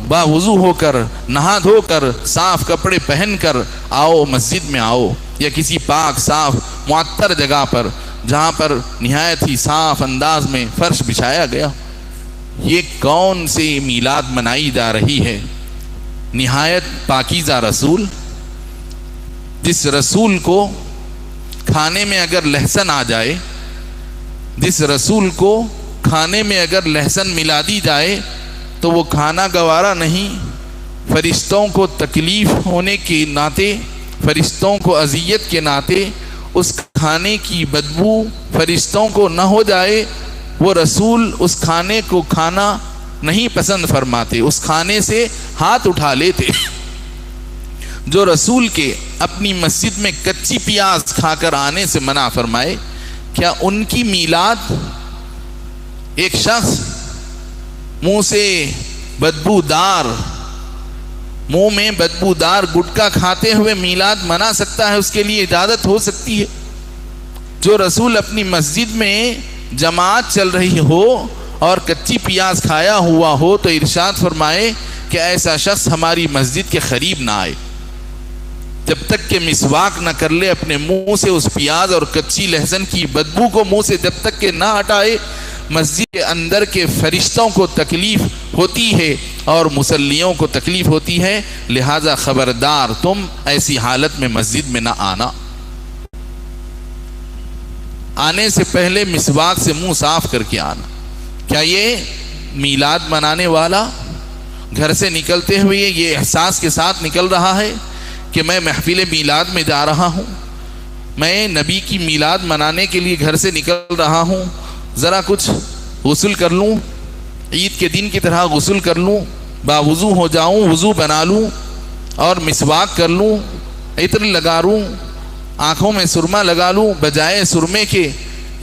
باوضو ہو کر، نہا دھو کر، صاف کپڑے پہن کر آؤ مسجد میں آؤ، یا کسی پاک صاف معطر جگہ پر جہاں پر نہایت ہی صاف انداز میں فرش بچھایا گیا۔ یہ کون سی میلاد منائی جا رہی ہے؟ نہایت پاکیزہ رسول، جس رسول کو کھانے میں اگر لہسن آ جائے، جس رسول کو کھانے میں اگر لہسن ملا دی جائے تو وہ کھانا گوارا نہیں، فرشتوں کو تکلیف ہونے کے ناطے، فرشتوں کو اذیت کے ناطے اس کھانے کی بدبو فرشتوں کو نہ ہو جائے، وہ رسول اس کھانے کو کھانا نہیں پسند فرماتے، اس کھانے سے ہاتھ اٹھا لیتے۔ جو رسول کے اپنی مسجد میں کچی پیاز کھا کر آنے سے منع فرمائے، کیا ان کی میلاد ایک شخص منہ سے بدبودار، منہ میں بدبودار گٹکا کھاتے ہوئے میلاد منا سکتا ہے؟ اس کے لیے اجازت ہو سکتی ہے؟ جو رسول اپنی مسجد میں جماعت چل رہی ہو اور کچی پیاز کھایا ہوا ہو تو ارشاد فرمائے کہ ایسا شخص ہماری مسجد کے قریب نہ آئے، جب تک کہ مسواک نہ کر لے اپنے منہ سے اس پیاز اور کچی لہسن کی بدبو کو منہ سے جب تک کہ نہ ہٹائے، مسجد کے اندر کے فرشتوں کو تکلیف ہوتی ہے اور مصلیوں کو تکلیف ہوتی ہے، لہذا خبردار تم ایسی حالت میں مسجد میں نہ آنا۔ آنے سے پہلے مسواک سے منہ صاف کر کے آنا۔ کیا یہ میلاد منانے والا گھر سے نکلتے ہوئے یہ احساس کے ساتھ نکل رہا ہے کہ میں محفل میلاد میں جا رہا ہوں، میں نبی کی میلاد منانے کے لیے گھر سے نکل رہا ہوں، ذرا کچھ غسل کر لوں، عید کے دن کی طرح غسل کر لوں، باوضو ہو جاؤں، وضو بنا لوں اور مسواک کر لوں، عطر لگا لوں، آنکھوں میں سرما لگا لوں بجائے سرمے کے؟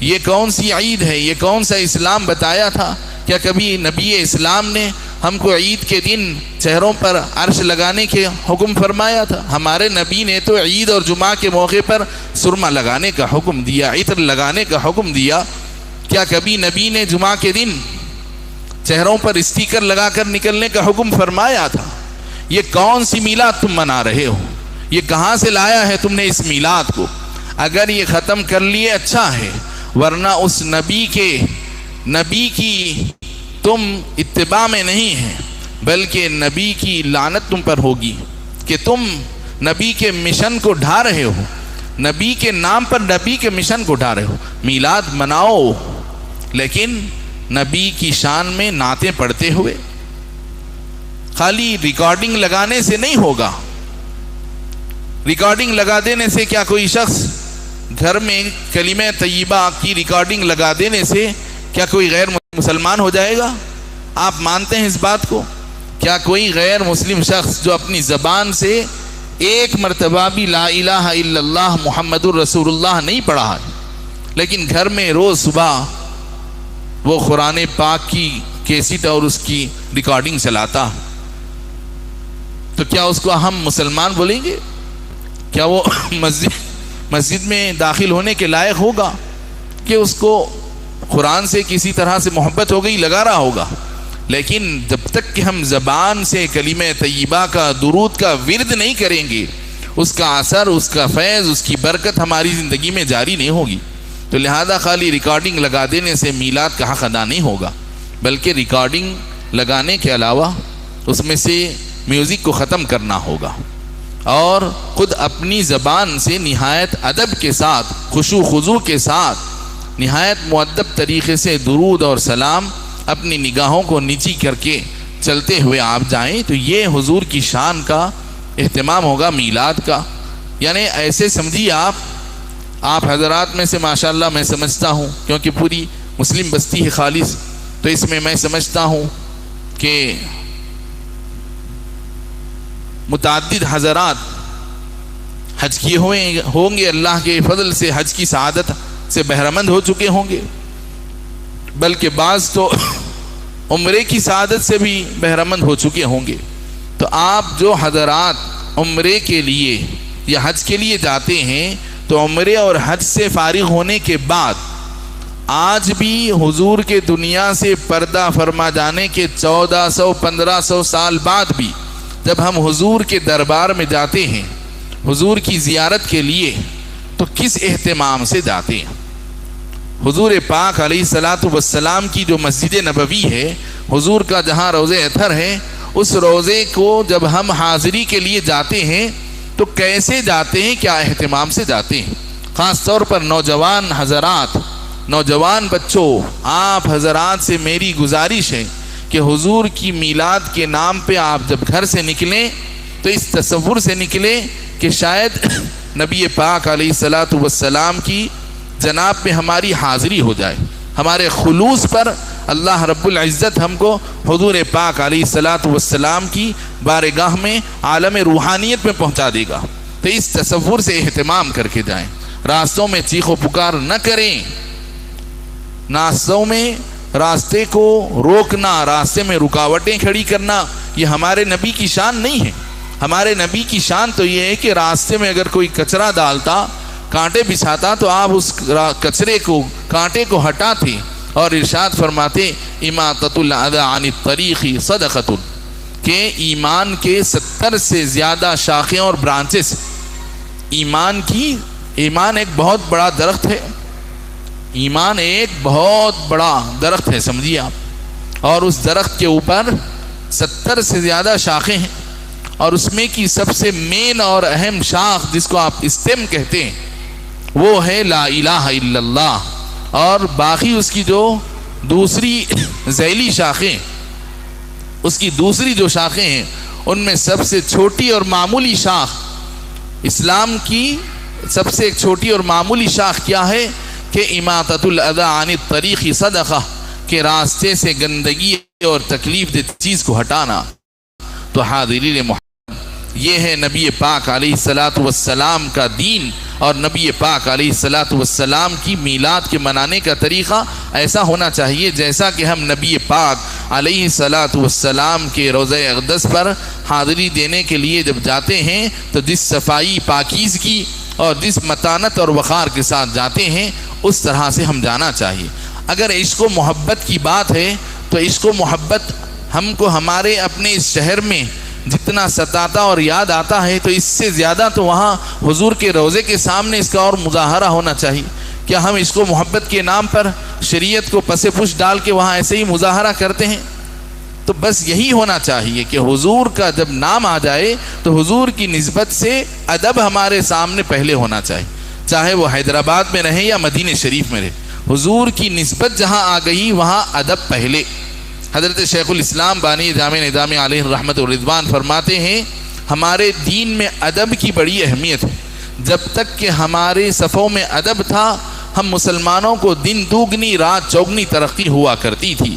یہ کون سی عید ہے؟ یہ کون سا اسلام بتایا تھا؟ کیا کبھی نبی اسلام نے ہم کو عید کے دن چہروں پر عرش لگانے کے حکم فرمایا تھا؟ ہمارے نبی نے تو عید اور جمعہ کے موقع پر سرما لگانے کا حکم دیا، عطر لگانے کا حکم دیا۔ کیا کبھی نبی نے جمعہ کے دن چہروں پر اسٹیکر لگا کر نکلنے کا حکم فرمایا تھا؟ یہ کون سی میلاد تم منا رہے ہو؟ یہ کہاں سے لایا ہے تم نے اس میلاد کو؟ اگر یہ ختم کر لیے اچھا ہے، ورنہ اس نبی کی تم اتباع میں نہیں ہے، بلکہ نبی کی لعنت تم پر ہوگی کہ تم نبی کے مشن کو ڈھا رہے ہو، نبی کے نام پر نبی کے مشن کو ڈھا رہے ہو۔ میلاد مناؤ لیکن نبی کی شان میں نعتیں پڑھتے ہوئے، خالی ریکارڈنگ لگانے سے نہیں ہوگا۔ ریکارڈنگ لگا دینے سے کیا کوئی شخص گھر میں کلمہ طیبہ کی ریکارڈنگ لگا دینے سے کیا کوئی غیر مسلمان ہو جائے گا؟ آپ مانتے ہیں اس بات کو؟ کیا کوئی غیر مسلم شخص جو اپنی زبان سے ایک مرتبہ بھی لا الہ الا اللہ محمد الرسول اللہ نہیں پڑھا ہے، لیکن گھر میں روز صبح وہ قرآن پاک کی کیسٹ اور اس کی ریکارڈنگ چلاتا، تو کیا اس کو ہم مسلمان بولیں گے؟ کیا وہ مسجد میں داخل ہونے کے لائق ہوگا کہ اس کو قرآن سے کسی طرح سے محبت ہو گئی لگا رہا ہوگا؟ لیکن جب تک کہ ہم زبان سے کلمہ طیبہ کا درود کا ورد نہیں کریں گے، اس کا اثر، اس کا فیض، اس کی برکت ہماری زندگی میں جاری نہیں ہوگی۔ تو لہذا خالی ریکارڈنگ لگا دینے سے میلاد کا حق ادا نہیں ہوگا، بلکہ ریکارڈنگ لگانے کے علاوہ اس میں سے میوزک کو ختم کرنا ہوگا اور خود اپنی زبان سے نہایت ادب کے ساتھ، خشوع خضوع کے ساتھ، نہایت مؤدب طریقے سے درود اور سلام اپنی نگاہوں کو نیچی کر کے چلتے ہوئے آپ جائیں، تو یہ حضور کی شان کا اہتمام ہوگا میلاد کا۔ یعنی ایسے سمجھیے آپ حضرات میں سے ماشاءاللہ میں سمجھتا ہوں، کیونکہ پوری مسلم بستی ہے خالص، تو اس میں سمجھتا ہوں کہ متعدد حضرات حج کیے ہوئے ہوں گے، اللہ کے فضل سے حج کی سعادت سے بہرمند ہو چکے ہوں گے، بلکہ بعض تو عمرے کی سعادت سے بھی بہرمند ہو چکے ہوں گے۔ تو آپ جو حضرات عمرے کے لیے یا حج کے لیے جاتے ہیں، تو عمرے اور حج سے فارغ ہونے کے بعد آج بھی حضور کے دنیا سے پردہ فرما جانے کے 1400-1500 سال بعد بھی جب ہم حضور کے دربار میں جاتے ہیں حضور کی زیارت کے لیے، تو کس اہتمام سے جاتے ہیں؟ حضور پاک علیہ الصلاۃ والسلام کی جو مسجد نبوی ہے، حضور کا جہاں روضہ اطہر ہے، اس روضے کو جب ہم حاضری کے لیے جاتے ہیں تو کیسے جاتے ہیں، کیا اہتمام سے جاتے ہیں؟ خاص طور پر نوجوان حضرات، نوجوان بچوں، آپ حضرات سے میری گزارش ہے کہ حضور کی میلاد کے نام پہ آپ جب گھر سے نکلیں تو اس تصور سے نکلیں کہ شاید نبی پاک علیہ الصلاۃ والسلام کی جناب پہ ہماری حاضری ہو جائے، ہمارے خلوص پر اللہ رب العزت ہم کو حضور پاک علیہ الصلاۃ والسلام کی بارگاہ میں عالم روحانیت میں پہنچا دے گا۔ تو اس تصور سے اہتمام کر کے جائیں، راستوں میں چیخ و پکار نہ کریں، راستوں میں راستے کو روکنا، راستے میں رکاوٹیں کھڑی کرنا، یہ ہمارے نبی کی شان نہیں ہے۔ ہمارے نبی کی شان تو یہ ہے کہ راستے میں اگر کوئی کچرا ڈالتا، کانٹے بچھاتا تو آپ اس کچرے کو، کانٹے کو ہٹاتے اور ارشاد فرماتے اماطۃ الاذی عن الطریق صدقۃ، کہ ایمان کے 70 سے زیادہ شاخیں اور برانچز، ایمان ایک بہت بڑا درخت ہے، ایمان ایک بہت بڑا درخت ہے، سمجھیے آپ، اور اس درخت کے اوپر 70 سے زیادہ شاخیں ہیں، اور اس میں کی سب سے مین اور اہم شاخ جس کو آپ اسٹیم کہتے ہیں وہ ہے لا الہ الا اللہ، اور باقی اس کی جو دوسری ذیلی شاخیں، اس کی دوسری جو شاخیں ہیں ان میں سب سے چھوٹی اور معمولی شاخ، اسلام کی سب سے ایک چھوٹی اور معمولی شاخ کیا ہے کہ اماطۃ الاذی عن الطریق صدقہ، کہ راستے سے گندگی اور تکلیف دہ چیز کو ہٹانا۔ تو حاضرین محترم، یہ ہے نبی پاک علیہ الصلاۃ والسلام کا دین، اور نبی پاک علیہ الصلاۃ والسلام کی میلاد کے منانے کا طریقہ ایسا ہونا چاہیے جیسا کہ ہم نبی پاک علیہ الصلاۃ والسلام کے روضہ اقدس پر حاضری دینے کے لیے جب جاتے ہیں تو جس صفائی، پاکیزگی اور جس متانت اور وقار کے ساتھ جاتے ہیں اس طرح سے ہم جانا چاہیے۔ اگر عشق و محبت کی بات ہے تو عشق و محبت ہم کو ہمارے اپنے اس شہر میں جتنا ستاتا اور یاد آتا ہے تو اس سے زیادہ تو وہاں حضور کے روضے کے سامنے اس کا اور مظاہرہ ہونا چاہیے۔ کیا ہم عشق و محبت کے نام پر شریعت کو پس پش ڈال کے وہاں ایسے ہی مظاہرہ کرتے ہیں؟ تو بس یہی ہونا چاہیے کہ حضور کا جب نام آ جائے تو حضور کی نسبت سے ادب ہمارے سامنے پہلے ہونا چاہیے، چاہے وہ حیدرآباد میں رہے یا مدینہ شریف میں رہے، حضور کی نسبت جہاں آ گئی وہاں ادب پہلے۔ حضرت شیخ الاسلام بانی جامع نظامی علیہ الرحمت والرضوان فرماتے ہیں ہمارے دین میں ادب کی بڑی اہمیت ہے، جب تک کہ ہمارے صفوں میں ادب تھا ہم مسلمانوں کو دن دوگنی رات چوگنی ترقی ہوا کرتی تھی۔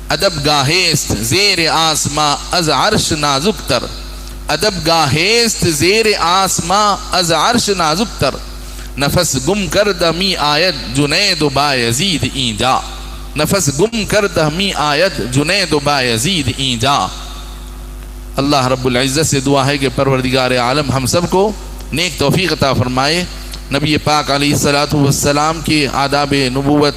ادب گاہست زیر آسماں از عرش نازک تر، ادب گاہست زیر آسماں از عرش نازک تر، نفس گم کردہ می آیت جنید و بایزید اینجا، نفس گم کردہ می آیت جنید و بایزید اینجا۔ اللہ رب العزت سے دعا ہے کہ پروردگار عالم ہم سب کو نیک توفیق عطا فرمائے، نبی پاک علیہ الصلاۃ والسلام کے آداب نبوت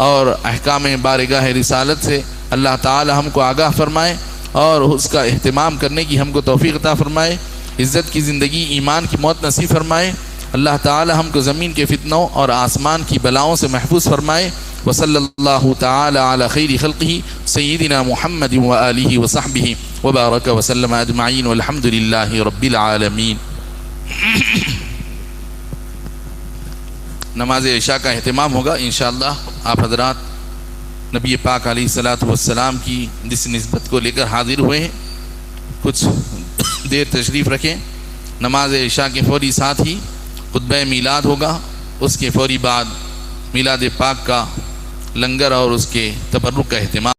اور احکام بارگاہ رسالت سے اللہ تعالی ہم کو آگاہ فرمائے اور اس کا اہتمام کرنے کی ہم کو توفیق عطا فرمائے، عزت کی زندگی، ایمان کی موت نصیب فرمائے۔ اللہ تعالی ہم کو زمین کے فتنوں اور آسمان کی بلاؤں سے محفوظ فرمائے۔ وصلی اللہ تعالی علی خیر خلقہ سیدنا محمد وآلہ وصحبہ وبارک وسلم اجمعین والحمد للہ رب العالمین۔ نماز عشاء کا اہتمام ہوگا انشاءاللہ۔ آپ حضرات نبی پاک علیہ الصلاۃ والسلام کی جس نسبت کو لے کر حاضر ہوئے ہیں کچھ دیر تشریف رکھیں۔ نماز عشاء کے فوری ساتھ ہی خطبہ میلاد ہوگا، اس کے فوری بعد میلاد پاک کا لنگر اور اس کے تبرک کا اہتمام۔